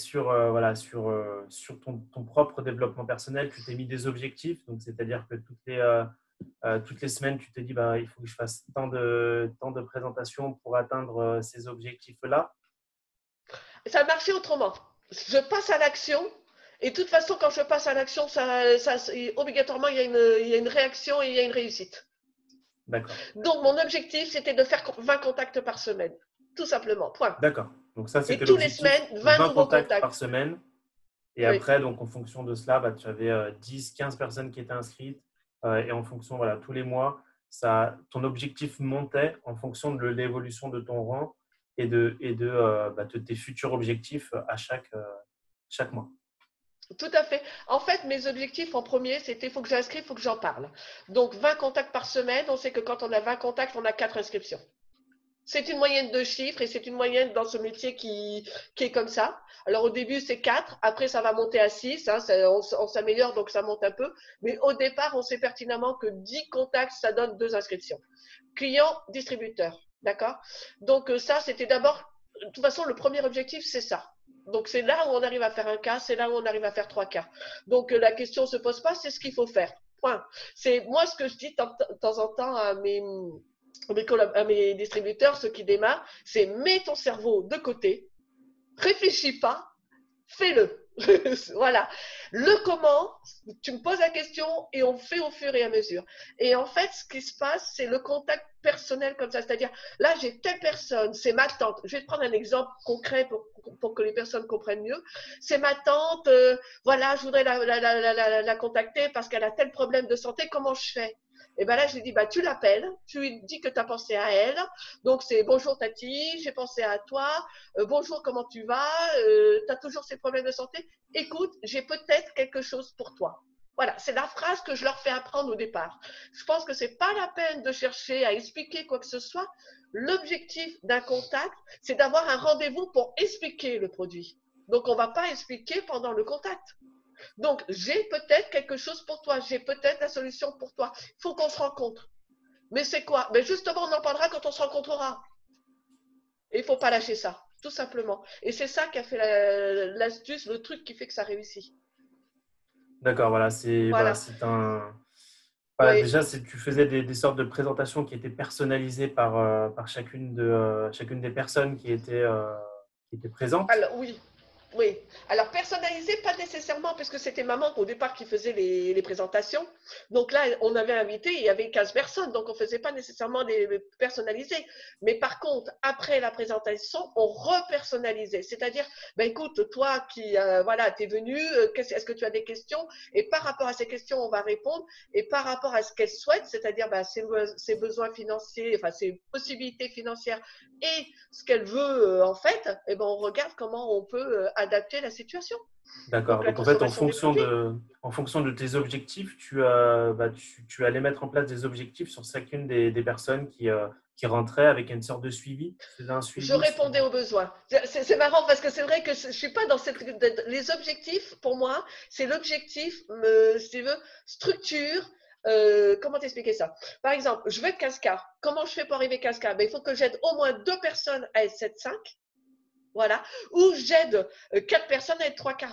voilà, sur ton propre développement personnel. Tu t'es mis des objectifs. Donc, c'est-à-dire que toutes les semaines, tu te dis, bah, il faut que je fasse tant de présentations pour atteindre ces objectifs-là. Ça marchait autrement. Je passe à l'action, et de toute façon, quand je passe à l'action, obligatoirement, il y a une réaction et il y a une réussite. D'accord. Donc, mon objectif, c'était de faire 20 contacts par semaine. Tout simplement. Point. D'accord. Donc, ça, Et c'était tous les l'objectif, semaines, 20 20 nouveaux contacts par contacts. semaine. Et Oui. après, donc, en fonction de cela, bah, tu avais 10, 15 personnes qui étaient inscrites. Et en fonction, voilà, tous les mois, ton objectif montait en fonction de l'évolution de ton rang et de tes futurs objectifs à chaque mois. Tout à fait. En fait, mes objectifs en premier, c'était faut que j'inscrive, faut que j'en parle. Donc, 20 contacts par semaine. On sait que quand on a 20 contacts, on a 4 inscriptions. C'est une moyenne de chiffres et c'est une moyenne dans ce métier qui est comme ça. Alors au début c'est 4, après ça va monter à 6, hein, on s'améliore donc ça monte un peu. Mais au départ on sait pertinemment que 10 contacts ça donne 2 inscriptions. Client, distributeur, d'accord. Donc ça c'était d'abord, de toute façon le premier objectif c'est ça. Donc c'est là où on arrive à faire un cas, c'est là où on arrive à faire 3 cas. Donc la question ne se pose pas, c'est ce qu'il faut faire. Point. C'est moi ce que je dis de temps en temps à mes distributeurs, ceux qui démarrent, c'est mets ton cerveau de côté, réfléchis pas, fais-le. Voilà. Le comment, tu me poses la question et on fait au fur et à mesure. Et en fait, ce qui se passe, c'est le contact personnel comme ça. C'est-à-dire, là, j'ai telle personne, c'est ma tante. Je vais te prendre un exemple concret pour que les personnes comprennent mieux. C'est ma tante, voilà, je voudrais la contacter parce qu'elle a tel problème de santé, comment je fais? Et bien là, je lui dis, bah, tu l'appelles, tu lui dis que tu as pensé à elle. Donc, c'est bonjour Tati, j'ai pensé à toi. Bonjour, comment tu vas? Tu as toujours ces problèmes de santé? Écoute, j'ai peut-être quelque chose pour toi. Voilà, c'est la phrase que je leur fais apprendre au départ. Je pense que ce n'est pas la peine de chercher à expliquer quoi que ce soit. L'objectif d'un contact, c'est d'avoir un rendez-vous pour expliquer le produit. Donc, on ne va pas expliquer pendant le contact. Donc, j'ai peut-être quelque chose pour toi, j'ai peut-être la solution pour toi. Il faut qu'on se rencontre. Mais c'est quoi? Mais justement, on en parlera quand on se rencontrera. Et il ne faut pas lâcher ça, tout simplement. Et c'est ça qui a fait l'astuce, le truc qui fait que ça réussit. D'accord, Voilà. c'est un. Voilà, Oui. déjà, tu faisais des sortes de présentations qui étaient personnalisées par chacune des personnes qui étaient présentes. Alors, oui. Oui. Alors, personnalisé, pas nécessairement, parce que c'était maman au départ qui faisait les présentations. Donc là, on avait invité, il y avait 15 personnes, donc on ne faisait pas nécessairement des personnalisés. Mais par contre, après la présentation, on repersonnalisait. C'est-à-dire, ben écoute, toi qui voilà, t'es venu, est-ce que tu as des questions? Et par rapport à ces questions, on va répondre. Et par rapport à ce qu'elle souhaite, c'est-à-dire ben, ses besoins financiers, enfin ses possibilités financières et ce qu'elle veut en fait, eh ben, on regarde comment on peut adapter la situation. Donc D'accord. la Donc, en fait, consommation des produits. en fonction de tes objectifs, tu allais mettre en place des objectifs sur chacune des personnes qui rentraient avec une sorte de suivi. Tu faisais un Je suivi répondais aux besoins. C'est marrant parce que c'est vrai que je suis pas dans cette. Les objectifs, pour moi, c'est l'objectif, si tu veux, structure. Comment t'expliquer ça? Par exemple, je veux être 15K. Comment je fais pour arriver à 15K? Ben, il faut que j'aide au moins 2 personnes à être 7,5. Voilà. Ou j'aide 4 personnes à être 3K.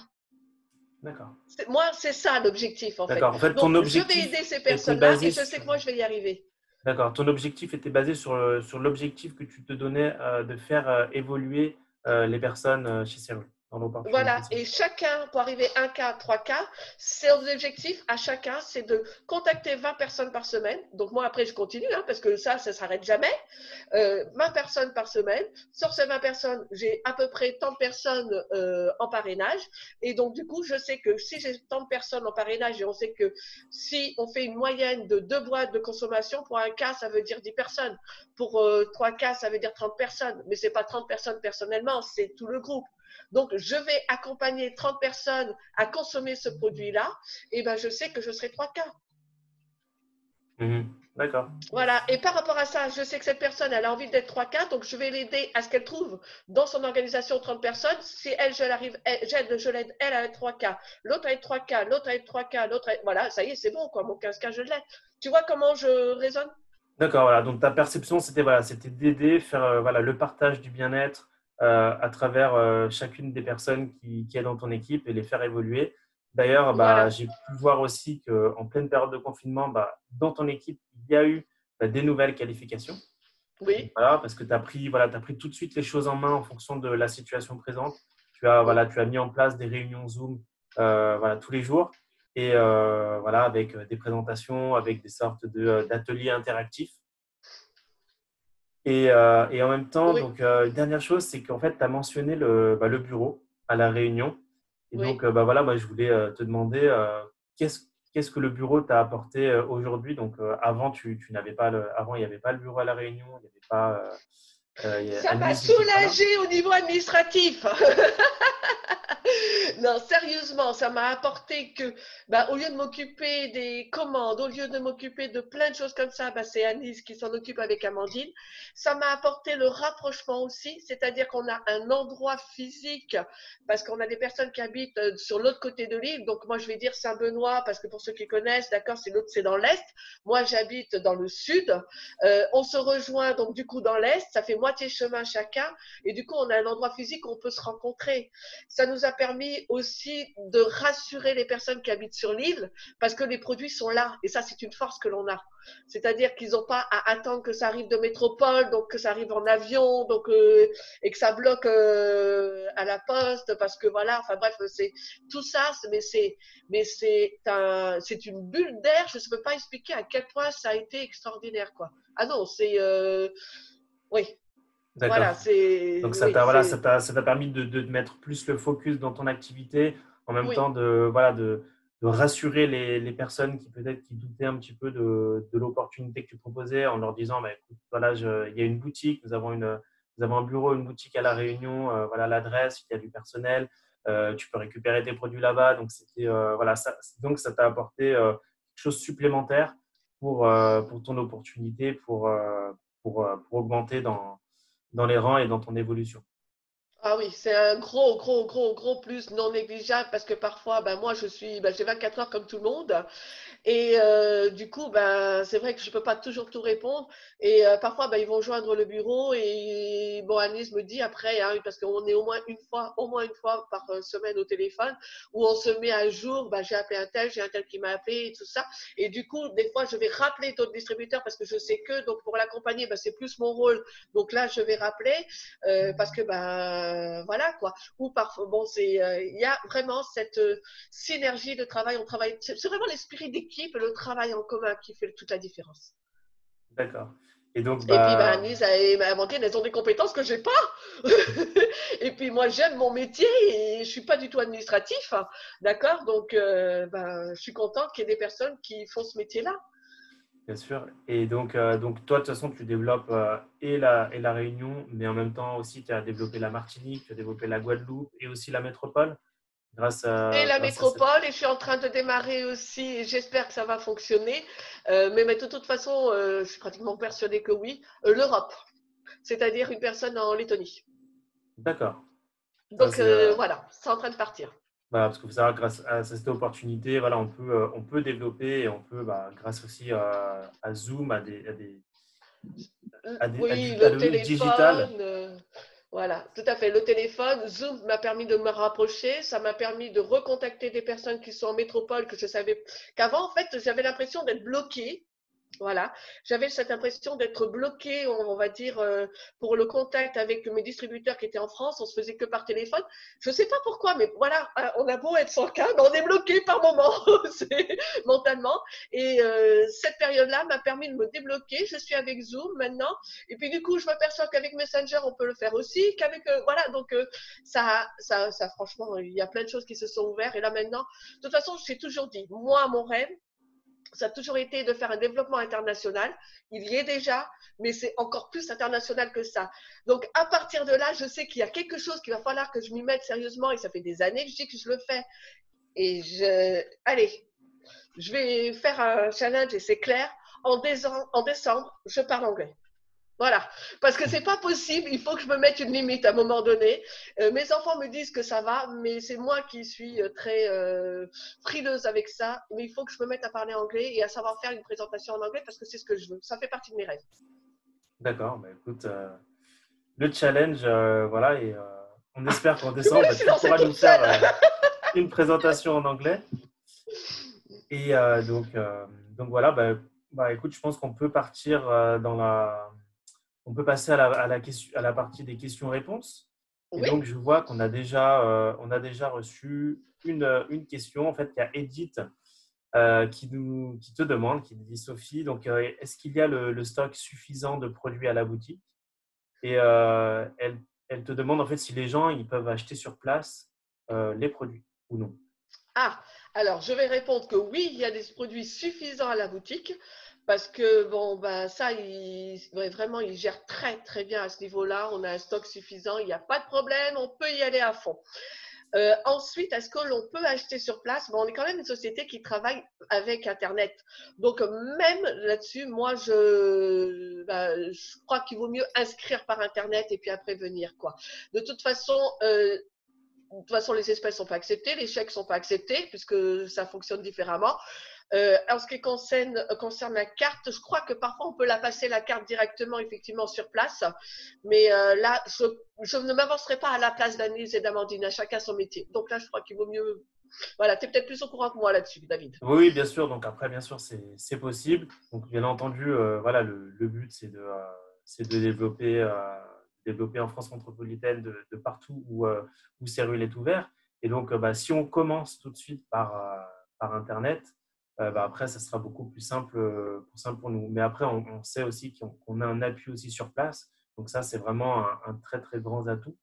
D'accord. Moi, c'est ça l'objectif en fait. D'accord. En fait, Donc, ton je vais objectif aider ces était personnes-là et basé je sais sur. que moi, je vais y arriver. D'accord. Ton objectif était basé sur l'objectif que tu te donnais de faire évoluer les personnes chez Cyril, dans l'opportunité Voilà, Cyril. et chacun, pour arriver 1K, 3K, son objectif à chacun, c'est de contacter 20 personnes par semaine. Donc moi, après, je continue, hein, parce que ça ne s'arrête jamais. 20 personnes par semaine. Sur ces 20 personnes, j'ai à peu près tant de personnes en parrainage. Et donc, du coup, je sais que si j'ai tant de personnes en parrainage, et on sait que si on fait une moyenne de 2 boîtes de consommation, pour 1K, ça veut dire 10 personnes. Pour 3K, ça veut dire 30 personnes. Mais ce n'est pas 30 personnes personnellement, c'est tout le groupe. Donc, je vais accompagner 30 personnes à consommer ce produit-là, et ben, je sais que je serai 3K. Mhm. D'accord. Voilà. Et par rapport à ça, je sais que cette personne, elle a envie d'être 3K, donc je vais l'aider à ce qu'elle trouve dans son organisation 30 personnes. Si elle, je l'aide, elle à être 3K, l'autre à être 3K, l'autre à être 3K, l'autre à être... Voilà, ça y est, c'est bon, quoi. Mon 15K, je l'ai. Tu vois comment je raisonne? D'accord, voilà. Donc ta perception, c'était d'aider, faire voilà, le partage du bien-être à travers chacune des personnes qui est dans ton équipe et les faire évoluer. D'ailleurs, Voilà. j'ai pu voir aussi qu'en pleine période de confinement, dans ton équipe, il y a eu des nouvelles qualifications. Oui, Voilà, parce que tu as pris, voilà, t'as pris tout de suite les choses en main en fonction de la situation présente. oui. Tu as mis en place des réunions Zoom voilà, tous les jours et voilà, avec des présentations, avec des sortes d'ateliers interactifs. Et en même temps, Oui, donc, dernière chose, c'est qu'en fait, tu as mentionné le bureau à la réunion. Et donc, oui. voilà, moi, je voulais te demander qu'est-ce que le bureau t'a apporté aujourd'hui. Donc, avant, tu n'avais pas avant, il n'y avait pas le bureau à la réunion, il n'y avait pas, Ça m'a Annelise n'était pas là. soulagée au niveau administratif. Non, sérieusement, ça m'a apporté que, bah, au lieu de m'occuper des commandes, au lieu de m'occuper de plein de choses comme ça, bah, c'est Anis qui s'en occupe avec Amandine. Ça m'a apporté le rapprochement aussi, c'est-à-dire qu'on a un endroit physique, parce qu'on a des personnes qui habitent sur l'autre côté de l'île. Donc, moi, je vais dire Saint-Benoît, parce que pour ceux qui connaissent, d'accord, c'est l'autre, c'est dans l'Est. Moi, j'habite dans le Sud. On se rejoint, donc, du coup, dans l'Est. Ça fait moitié chemin chacun. Et du coup, on a un endroit physique où on peut se rencontrer. Ça nous a permis aussi de rassurer les personnes qui habitent sur l'île parce que les produits sont là. Et ça, c'est une force que l'on a. C'est-à-dire qu'ils n'ont pas à attendre que ça arrive de métropole, donc que ça arrive en avion, donc et que ça bloque à la poste, parce que voilà. Enfin bref, c'est tout ça, c'est une bulle d'air. Je ne peux pas expliquer à quel point ça a été extraordinaire, quoi. Ah non, c'est oui, voilà, D'accord. Donc, oui, c'est ça t'a permis de mettre plus le focus dans ton activité, en même temps oui. voilà, de rassurer les personnes qui peut-être qui doutaient un petit peu de l'opportunité que tu proposais en leur disant, écoute, voilà, il y a une boutique, nous avons un bureau, une boutique à La Réunion, voilà l'adresse, il y a du personnel, tu peux récupérer tes produits là-bas. Donc, voilà, donc ça t'a apporté quelque chose supplémentaire pour ton opportunité, pour augmenter dans les rangs et dans ton évolution. Ah oui, c'est un gros, gros, gros, gros plus non négligeable parce que parfois, ben moi, j'ai 24 heures comme tout le monde. Et du coup, ben, c'est vrai que je ne peux pas toujours tout répondre. Et parfois, ben, ils vont joindre le bureau. Et bon, Agnès me dit après, hein, parce qu'on est au moins une fois par semaine au téléphone, où on se met à jour. Ben, j'ai un tel qui m'a appelé et tout ça. Et du coup, des fois, je vais rappeler d'autres distributeurs parce que je sais que, donc pour l'accompagner, ben, c'est plus mon rôle. Donc là, je vais rappeler parce que, ben, voilà quoi. Ou parfois, bon, il y a vraiment cette synergie de travail. On travaille, c'est vraiment l'esprit d'équipe, le travail en commun qui fait toute la différence. D'accord. Et donc, Et puis, ben, Anise et Amandine, elles ont des compétences que j'ai pas. Et puis, moi, j'aime mon métier et je suis pas du tout administratif, hein, d'accord. Donc, ben, je suis contente qu'il y ait des personnes qui font ce métier-là. Bien sûr. Et donc toi, de toute façon, tu développes et la Réunion, mais en même temps aussi, tu as développé la Martinique, tu as développé la Guadeloupe et aussi la métropole Et la grâce à cette… métropole, et je suis en train de démarrer aussi, et j'espère que ça va fonctionner. Mais de toute façon, je suis pratiquement persuadée que oui, l'Europe, c'est-à-dire une personne en Lettonie. D'accord. Ça, Donc c'est, voilà, c'est en train de partir. voilà, parce que vous savez, grâce à cette opportunité, voilà, on peut développer et on peut, grâce aussi à Zoom, Oui, à le le digital. téléphone, voilà, tout à fait. Le téléphone, Zoom m'a permis de me rapprocher, ça m'a permis de recontacter des personnes qui sont en métropole que je savais qu'avant, en fait, j'avais l'impression d'être bloquée. Voilà, j'avais cette impression d'être bloquée, on va dire, pour le contact avec mes distributeurs qui étaient en France, on se faisait que par téléphone. Je ne sais pas pourquoi, mais voilà, on a beau être sans cas, mais on est bloqué par moment, mentalement. Et cette période-là m'a permis de me débloquer. Je suis avec Zoom maintenant, et puis du coup, je m'aperçois qu'avec Messenger, on peut le faire aussi, qu'avec voilà, donc ça, franchement, il y a plein de choses qui se sont ouvertes. Et là maintenant, de toute façon, j'ai toujours dit, moi, mon rêve ça a toujours été de faire un développement international. Il y est déjà, mais c'est encore plus international que ça. Donc, à partir de là, je sais qu'il y a quelque chose qu'il va falloir que je m'y mette sérieusement et ça fait des années que je dis que je le fais. Allez, je vais faire un challenge et c'est clair. En décembre, je parle anglais. Voilà, parce que c'est pas possible, il faut que je me mette une limite à un moment donné. Mes enfants me disent que ça va, mais c'est moi qui suis très frileuse avec ça. Mais il faut que je me mette à parler anglais et à savoir faire une présentation en anglais parce que c'est ce que je veux. Ça fait partie de mes rêves. D'accord. Bah, écoute, le challenge, voilà, et on espère qu'en Je vais me décembre, laisser tu lancer pourras nous toute faire seule. une présentation en anglais. Et donc voilà, écoute, je pense qu'on peut partir on peut passer à la partie des questions-réponses. Et Oui, donc, je vois on a déjà reçu une question. En fait, il y a Edith qui te demande, qui dit Sophie, donc, est-ce qu'il y a le stock suffisant de produits à la boutique? Et elle te demande en fait si les gens ils peuvent acheter sur place les produits ou non. ah, alors je vais répondre que oui, il y a des produits suffisants à la boutique parce que bon, ben ça, ouais, vraiment, ils gèrent très très bien à ce niveau-là. On a un stock suffisant, il n'y a pas de problème, on peut y aller à fond. Ensuite, est-ce que l'on peut acheter sur place? Bon, on est quand même une société qui travaille avec Internet. Donc, même là-dessus, moi, je crois qu'il vaut mieux inscrire par Internet et puis après venir, quoi. De toute façon, les espèces sont pas acceptées, les chèques sont pas acceptés puisque ça fonctionne différemment. En ce qui concerne la carte, je crois que parfois on peut la passer la carte directement effectivement sur place, mais là je ne m'avancerai pas à la place d'Anise et d'Amandine, à chacun son métier. Donc là je crois qu'il vaut mieux. Voilà, tu es peut-être plus au courant que moi là-dessus, David. Oui, bien sûr. Donc après, bien sûr, c'est possible. Donc bien entendu, voilà, le but c'est de développer en France métropolitaine de partout où Cérule est ouvert. Et donc, si on commence tout de suite par Internet, après, ça sera beaucoup plus simple pour nous. Mais après, on sait aussi qu'on a un appui aussi sur place. Donc ça, c'est vraiment un très, très grand atout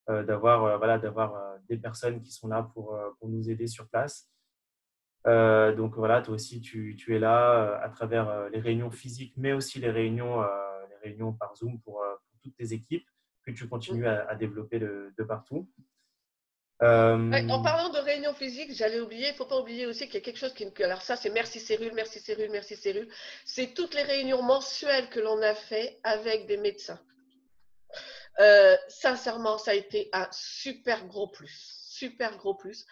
d'avoir voilà, d'avoir des personnes qui sont là pour nous aider sur place. Donc voilà, toi aussi, tu es là à travers les réunions physiques, mais aussi les réunions par Zoom pour toutes tes équipes que tu continues à développer de partout. Ouais, en Euh, parlant de réunion physique, j'allais oublier, il ne faut pas oublier aussi qu'il y a quelque chose alors ça c'est merci Cyril, merci Cyril, merci Cyril. C'est toutes les réunions mensuelles que l'on a fait avec des médecins. Sincèrement, ça a été un super gros plus. Super gros plus.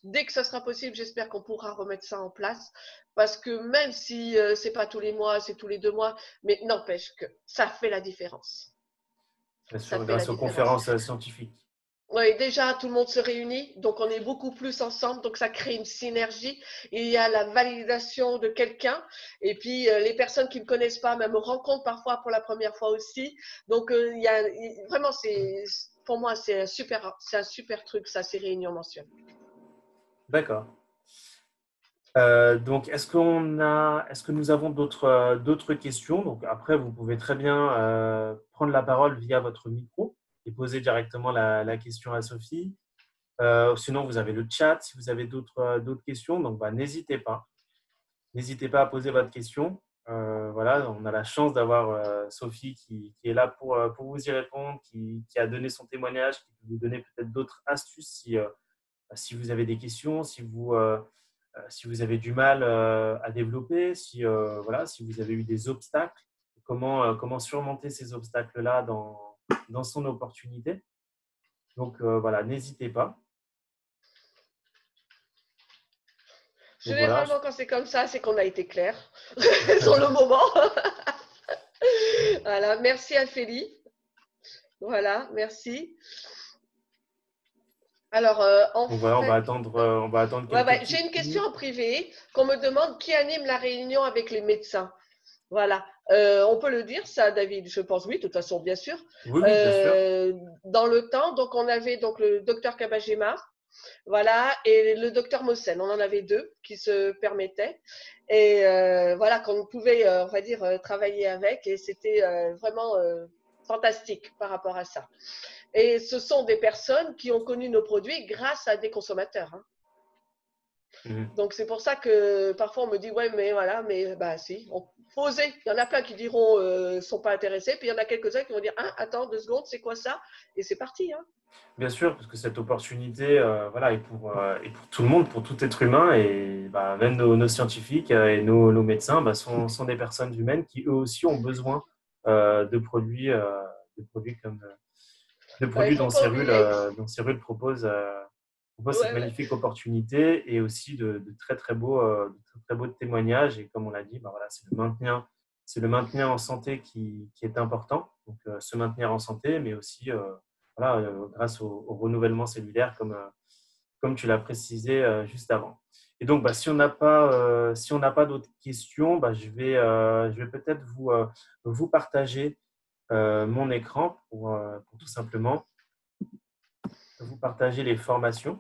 Dès que ça sera possible, j'espère qu'on pourra remettre ça en place. Parce que même si c'est pas tous les mois, c'est tous les 2 mois, mais n'empêche que ça fait la différence. Bien Ça sûr, fait la grâce aux différence. conférences scientifiques. Oui, déjà, tout le monde se réunit, donc on est beaucoup plus ensemble, donc ça crée une synergie. Et il y a la validation de quelqu'un, et puis les personnes qui ne me connaissent pas, même me rencontrent parfois pour la première fois aussi. Donc vraiment, pour moi, c'est un super truc, ça, ces réunions mensuelles. D'accord. Donc, est-ce que nous avons d'autres questions? Donc, après, vous pouvez très bien prendre la parole via votre micro et poser directement la question à Sophie. Sinon, vous avez le chat si vous avez d'autres questions. Donc, n'hésitez pas. N'hésitez pas à poser votre question. Voilà, on a la chance d'avoir Sophie qui est là pour vous y répondre, qui a donné son témoignage, qui peut vous donner peut-être d'autres astuces si vous avez des questions, si vous avez du mal à développer, voilà, si vous avez eu des obstacles, comment surmonter ces obstacles-là dans son opportunité. Donc voilà, n'hésitez pas. Donc voilà. Généralement, quand c'est comme ça, c'est qu'on a été clair sur le moment. Voilà, merci Ophélie. Voilà, merci. Alors, en Donc voilà, fait, on va attendre ouais, quelques ouais, j'ai petites une question minutes. en privé qu'on me demande qui anime la réunion avec les médecins. Voilà. On peut le dire, ça, David, je pense, oui, de toute façon, bien sûr. Oui, oui, bien sûr. Dans le temps, donc on avait donc le docteur Kabajima, voilà, et le docteur Mossen. On en avait deux qui se permettaient. Et voilà, qu'on pouvait, on va dire, travailler avec. Et c'était vraiment fantastique par rapport à ça. Et ce sont des personnes qui ont connu nos produits grâce à des consommateurs. Hein. Mhm. Donc c'est pour ça que parfois on me dit ouais mais voilà mais bah si on faut oser. Il y en a plein qui diront sont pas intéressés puis il y en a quelques-uns qui vont dire ah attends 2 secondes c'est quoi ça et c'est parti hein. Bien sûr, parce que cette opportunité voilà, est pour tout le monde, pour tout être humain, et bah, même nos scientifiques et nos médecins bah, sont des personnes humaines qui eux aussi ont besoin de produits comme de Bah, il produits faut pas oublier. dont Cyril propose cette Ouais, ouais. magnifique opportunité et aussi de très beaux témoignages. Et comme on l'a dit, bah, voilà, c'est le maintien en santé qui est important. Donc, se maintenir en santé, mais aussi voilà, grâce au renouvellement cellulaire, comme tu l'as précisé juste avant. Et donc, bah, si on n'a pas d'autres questions, bah, je vais peut-être vous partager mon écran pour tout simplement vous partager les formations.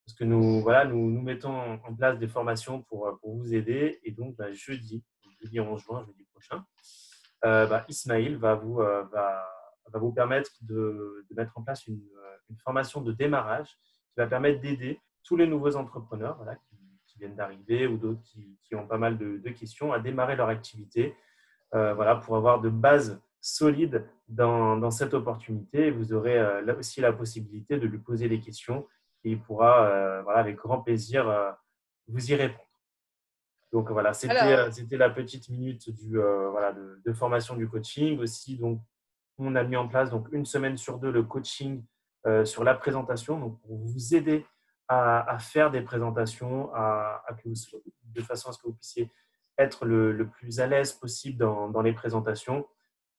Parce que voilà, nous mettons en place des formations pour vous aider. Et donc, bah, jeudi 11 juin, jeudi prochain, bah, Ismaël va vous permettre de mettre en place une formation de démarrage qui va permettre d'aider tous les nouveaux entrepreneurs voilà, qui viennent d'arriver ou d'autres qui ont pas mal de questions à démarrer leur activité voilà, pour avoir de bases solides dans cette opportunité. Vous aurez là aussi la possibilité de lui poser des questions et il pourra, voilà, avec grand plaisir, vous y répondre. Donc voilà, Alors c'était la petite minute voilà, de formation du coaching aussi. Donc, on a mis en place donc, une semaine sur deux le coaching sur la présentation, donc pour vous aider à faire des présentations, de façon à ce que vous puissiez être le plus à l'aise possible dans les présentations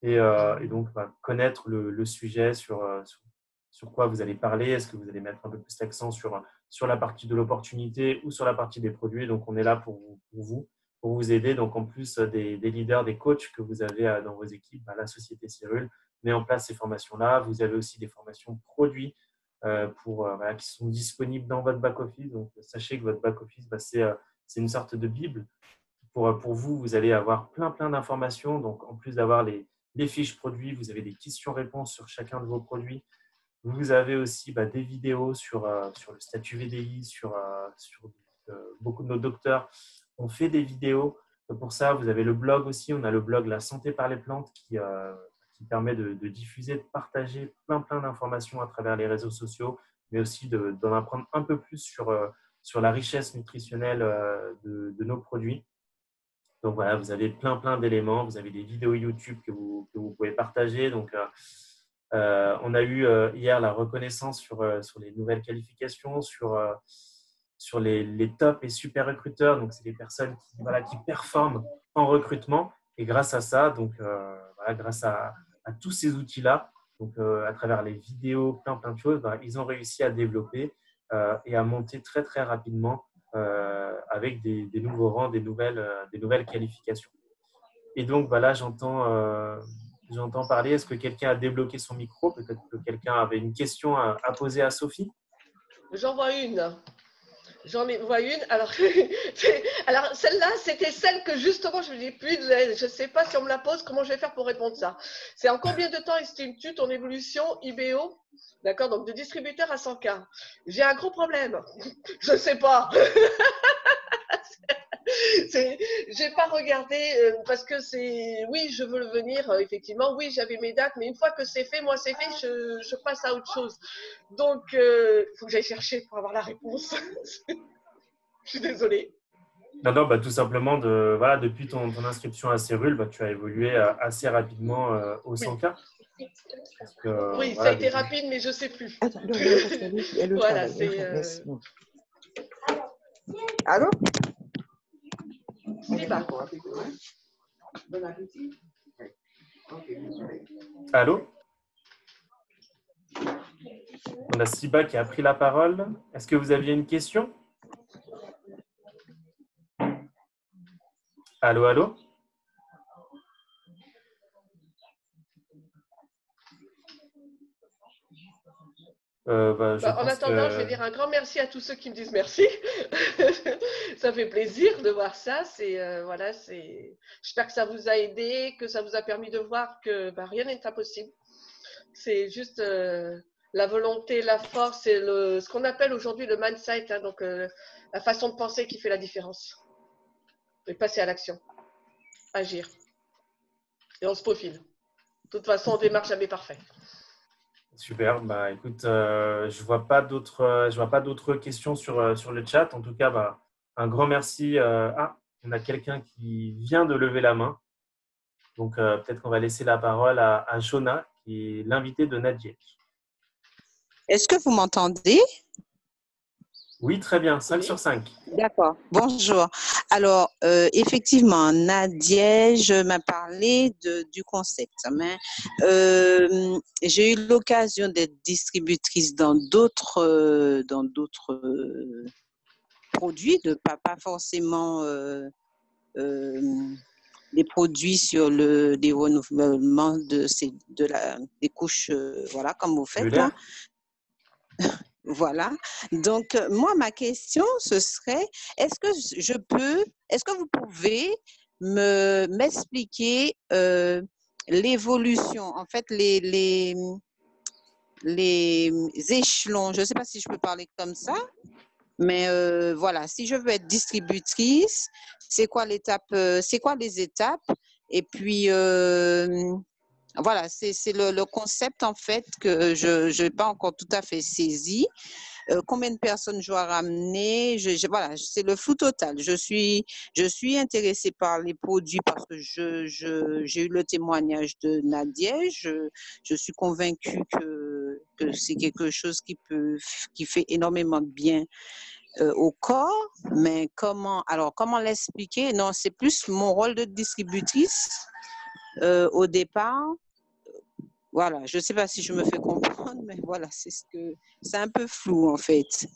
et donc bah, connaître le sujet sur quoi vous allez parler. Est-ce que vous allez mettre un peu plus l'accent sur la partie de l'opportunité ou sur la partie des produits. Donc, on est là pour vous aider. Donc, en plus des leaders, des coachs que vous avez dans vos équipes, bah, la société Cyril met en place ces formations-là. Vous avez aussi des formations produits voilà, qui sont disponibles dans votre back-office. Donc, sachez que votre back-office, bah, c'est une sorte de Bible. Pour vous, vous allez avoir plein d'informations. Donc, en plus d'avoir les fiches produits, vous avez des questions-réponses sur chacun de vos produits. Vous avez aussi bah, des vidéos sur le statut VDI, sur beaucoup de nos docteurs ont fait des vidéos. Pour ça, vous avez le blog aussi. On a le blog La Santé par les plantes qui permet de diffuser, de partager plein d'informations à travers les réseaux sociaux, mais aussi d'en apprendre un peu plus sur la richesse nutritionnelle de nos produits. Donc voilà, vous avez plein d'éléments. Vous avez des vidéos YouTube que vous pouvez partager. Donc, on a eu hier la reconnaissance sur les nouvelles qualifications, sur les top et super recruteurs. Donc, c'est des personnes voilà, qui performent en recrutement. Et grâce à ça, donc, voilà, grâce à tous ces outils-là, donc, à travers les vidéos, plein de choses, bah, ils ont réussi à développer et à monter très rapidement avec des nouveaux rangs, des nouvelles qualifications. Et donc, bah, là, j'entends parler. Est-ce que quelqu'un a débloqué son micro? Peut-être que quelqu'un avait une question à poser à Sophie. j'en vois une. J'en vois une. Alors, alors celle-là, c'était celle que justement, je me dis, plus, je ne sais pas si on me la pose, comment je vais faire pour répondre ça. C'est en combien de temps estimes-tu ton évolution IBO, d'accord, donc de distributeur à 100K? J'ai un gros problème. Je ne sais pas. J'ai pas regardé parce que c'est. Oui, je veux le venir, effectivement. Oui, j'avais mes dates, mais une fois que c'est fait, moi, c'est fait, je passe à autre chose. Donc, il faut que j'aille chercher pour avoir la réponse. Je suis désolée. Non, non, tout simplement, voilà, depuis ton inscription à Cérule, tu as évolué assez rapidement au Oui. 100K. Parce que, Oui, ça a voilà, été rapide, mais je sais plus. Attends, non, non, parce qu'elle est au Voilà, travail. c'est. Merci. Allô? Siba. Bon appétit. Allô? On a Siba qui a pris la parole. Est-ce que vous aviez une question? Allô, allô? Je En pense attendant, je vais que dire un grand merci à tous ceux qui me disent merci. Ça fait plaisir de voir ça. Voilà, j'espère que ça vous a aidé, que ça vous a permis de voir que rien n'est impossible. C'est juste la volonté, la force et ce qu'on appelle aujourd'hui le mindset, hein, donc la façon de penser qui fait la différence. Et passer à l'action, agir. Et on se profile. De toute façon, on démarre jamais parfait. super. Écoute, je vois pas d'autres questions sur le chat. En tout cas, un grand merci. On a quelqu'un qui vient de lever la main. Donc, peut-être qu'on va laisser la parole à Jonah, qui est l'invité de Nadia. Est-ce que vous m'entendez? Oui, très bien. 5 Oui. sur 5. D'accord. Bonjour. Alors, effectivement, Nadiège m'a parlé du concept. Mais j'ai eu l'occasion d'être distributrice dans d'autres produits, pas forcément des produits sur des renouvellements des couches, voilà, comme vous faites là. Voilà. Donc, moi, ma question, ce serait, est-ce que vous pouvez m'expliquer l'évolution, en fait, les échelons, je ne sais pas si je peux parler comme ça, mais voilà, si je veux être distributrice, c'est quoi les étapes? Et puis, voilà, c'est le concept en fait que je n'ai pas encore tout à fait saisi. Combien de personnes je dois ramener? Voilà, c'est le flou total. Je suis intéressée par les produits parce que j'ai eu le témoignage de Nadia. Je suis convaincue que c'est quelque chose qui fait énormément de bien au corps. Mais comment l'expliquer? Non, c'est plus mon rôle de distributrice au départ. Voilà, je ne sais pas si je me fais comprendre, mais voilà, c'est un peu flou en fait.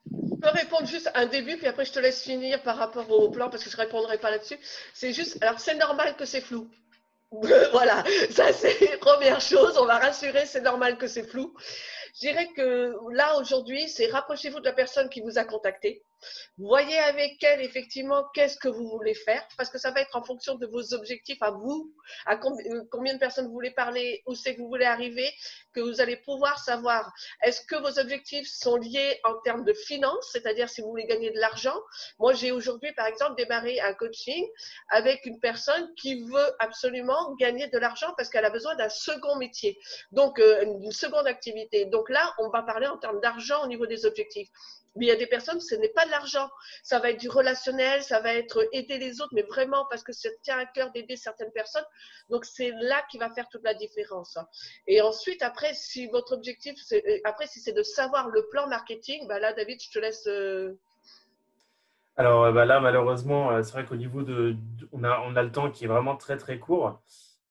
Je peux répondre juste un début, puis après je te laisse finir par rapport au plan, parce que je ne répondrai pas là-dessus. C'est juste, alors c'est normal que c'est flou. Voilà, ça c'est la première chose, on va rassurer, c'est normal que c'est flou. Je dirais que là aujourd'hui, c'est rapprochez-vous de la personne qui vous a contacté. Voyez avec elle effectivement qu'est-ce que vous voulez faire, parce que ça va être en fonction de vos objectifs à vous, à combien de personnes vous voulez parler, où c'est que vous voulez arriver, que vous allez pouvoir savoir est-ce que vos objectifs sont liés en termes de finances, c'est-à-dire si vous voulez gagner de l'argent. Moi, j'ai aujourd'hui, par exemple, démarré un coaching avec une personne qui veut absolument gagner de l'argent parce qu'elle a besoin d'un second métier, donc une seconde activité. Donc là, on va parler en termes d'argent au niveau des objectifs. Mais il y a des personnes, ce n'est pas de l'argent. Ça va être du relationnel, ça va être aider les autres, mais vraiment parce que ça tient à cœur d'aider certaines personnes. Donc, c'est là qui va faire toute la différence. Et ensuite, après, si votre objectif, si c'est de savoir le plan marketing, là, David, je te laisse. Alors là, malheureusement, c'est vrai qu'au niveau on a le temps qui est vraiment très, très court.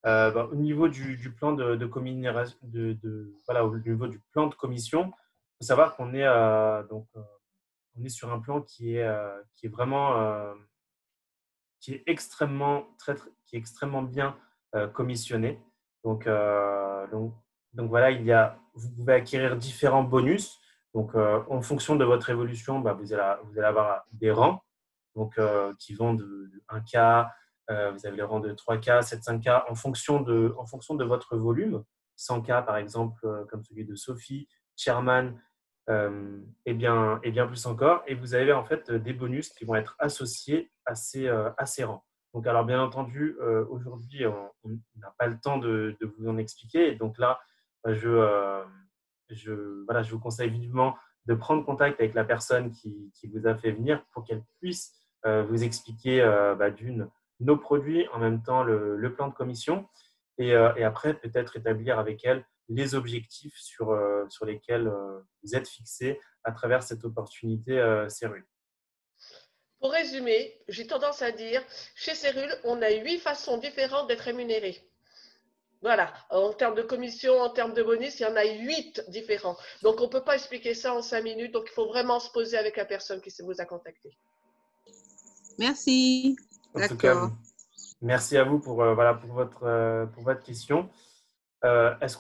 Au niveau du plan de communication, voilà, au niveau du plan de commission, il faut savoir qu'on est, on est sur un plan qui est vraiment qui est extrêmement, qui est extrêmement bien commissionné. Donc voilà, vous pouvez acquérir différents bonus. Donc, en fonction de votre évolution, vous allez avoir des rangs qui vont de 1K, vous avez les rangs de 3K, 7, 5K, en fonction de votre volume. 100K, par exemple, comme celui de Sophie, Chairman, et bien plus encore. Et vous avez en fait des bonus qui vont être associés à ces rangs. Donc, alors bien entendu, aujourd'hui, on n'a pas le temps de vous en expliquer. Et donc là, voilà, je vous conseille vivement de prendre contact avec la personne qui vous a fait venir pour qu'elle puisse vous expliquer nos produits, en même temps le plan de commission. Et après, peut-être établir avec elle les objectifs sur lesquels vous êtes fixés à travers cette opportunité Cérule. Pour résumer, j'ai tendance à dire, chez Cérule, on a 8 façons différentes d'être rémunéré. Voilà, en termes de commission, en termes de bonus, il y en a 8 différents. Donc, on ne peut pas expliquer ça en 5 minutes. Donc, il faut vraiment se poser avec la personne qui vous a contacté. Merci. En tout cas, merci à vous pour votre question. Est-ce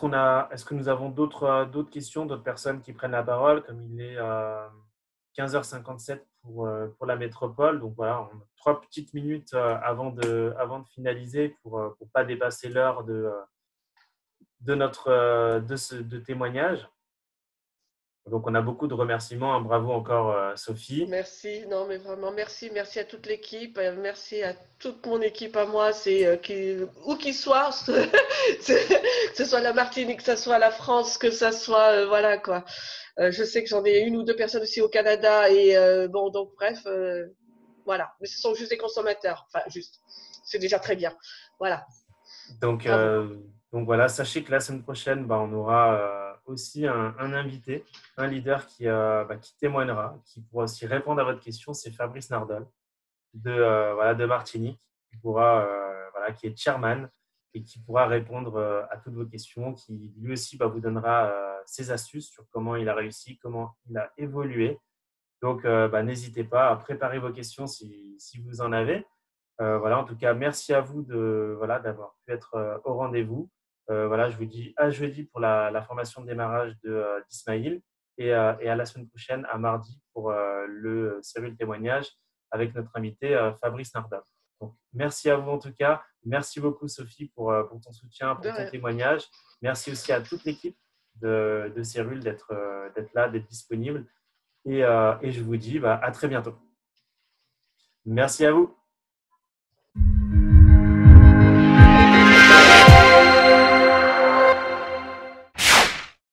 que nous avons d'autres questions, d'autres personnes qui prennent la parole, comme il est 15h57 pour la métropole. Donc voilà, on a 3 petites minutes avant de finaliser pour ne pas dépasser l'heure de témoignage. Donc, on a beaucoup de remerciements. Bravo encore, Sophie. Merci. Non, mais vraiment, merci. Merci à toute l'équipe. Merci à toute mon équipe à moi. Où qu'ils soient, que ce soit la Martinique, que ce soit la France, que ce soit, voilà quoi. Je sais que j'en ai 1 ou 2 personnes aussi au Canada. Et bon, donc bref, voilà. Mais ce sont juste des consommateurs. Enfin, juste. C'est déjà très bien. Voilà. Donc voilà, sachez que la semaine prochaine, on aura aussi un invité, un leader qui témoignera, qui pourra aussi répondre à votre question. C'est Fabrice Nardol de Martinique, qui est chairman et qui pourra répondre à toutes vos questions, qui lui aussi vous donnera ses astuces sur comment il a réussi, comment il a évolué. Donc, n'hésitez pas à préparer vos questions si vous en avez. En tout cas, merci à vous d'avoir pu être au rendez-vous. Je vous dis à jeudi pour la formation de démarrage d'Ismaïl et à la semaine prochaine, à mardi, pour le Cérule témoignage avec notre invité Fabrice Nardol. Donc, merci à vous en tout cas. Merci beaucoup, Sophie, pour ton soutien, pour ton témoignage. Merci aussi à toute l'équipe de Cérule d'être là, d'être disponible. Et je vous dis à très bientôt. Merci à vous.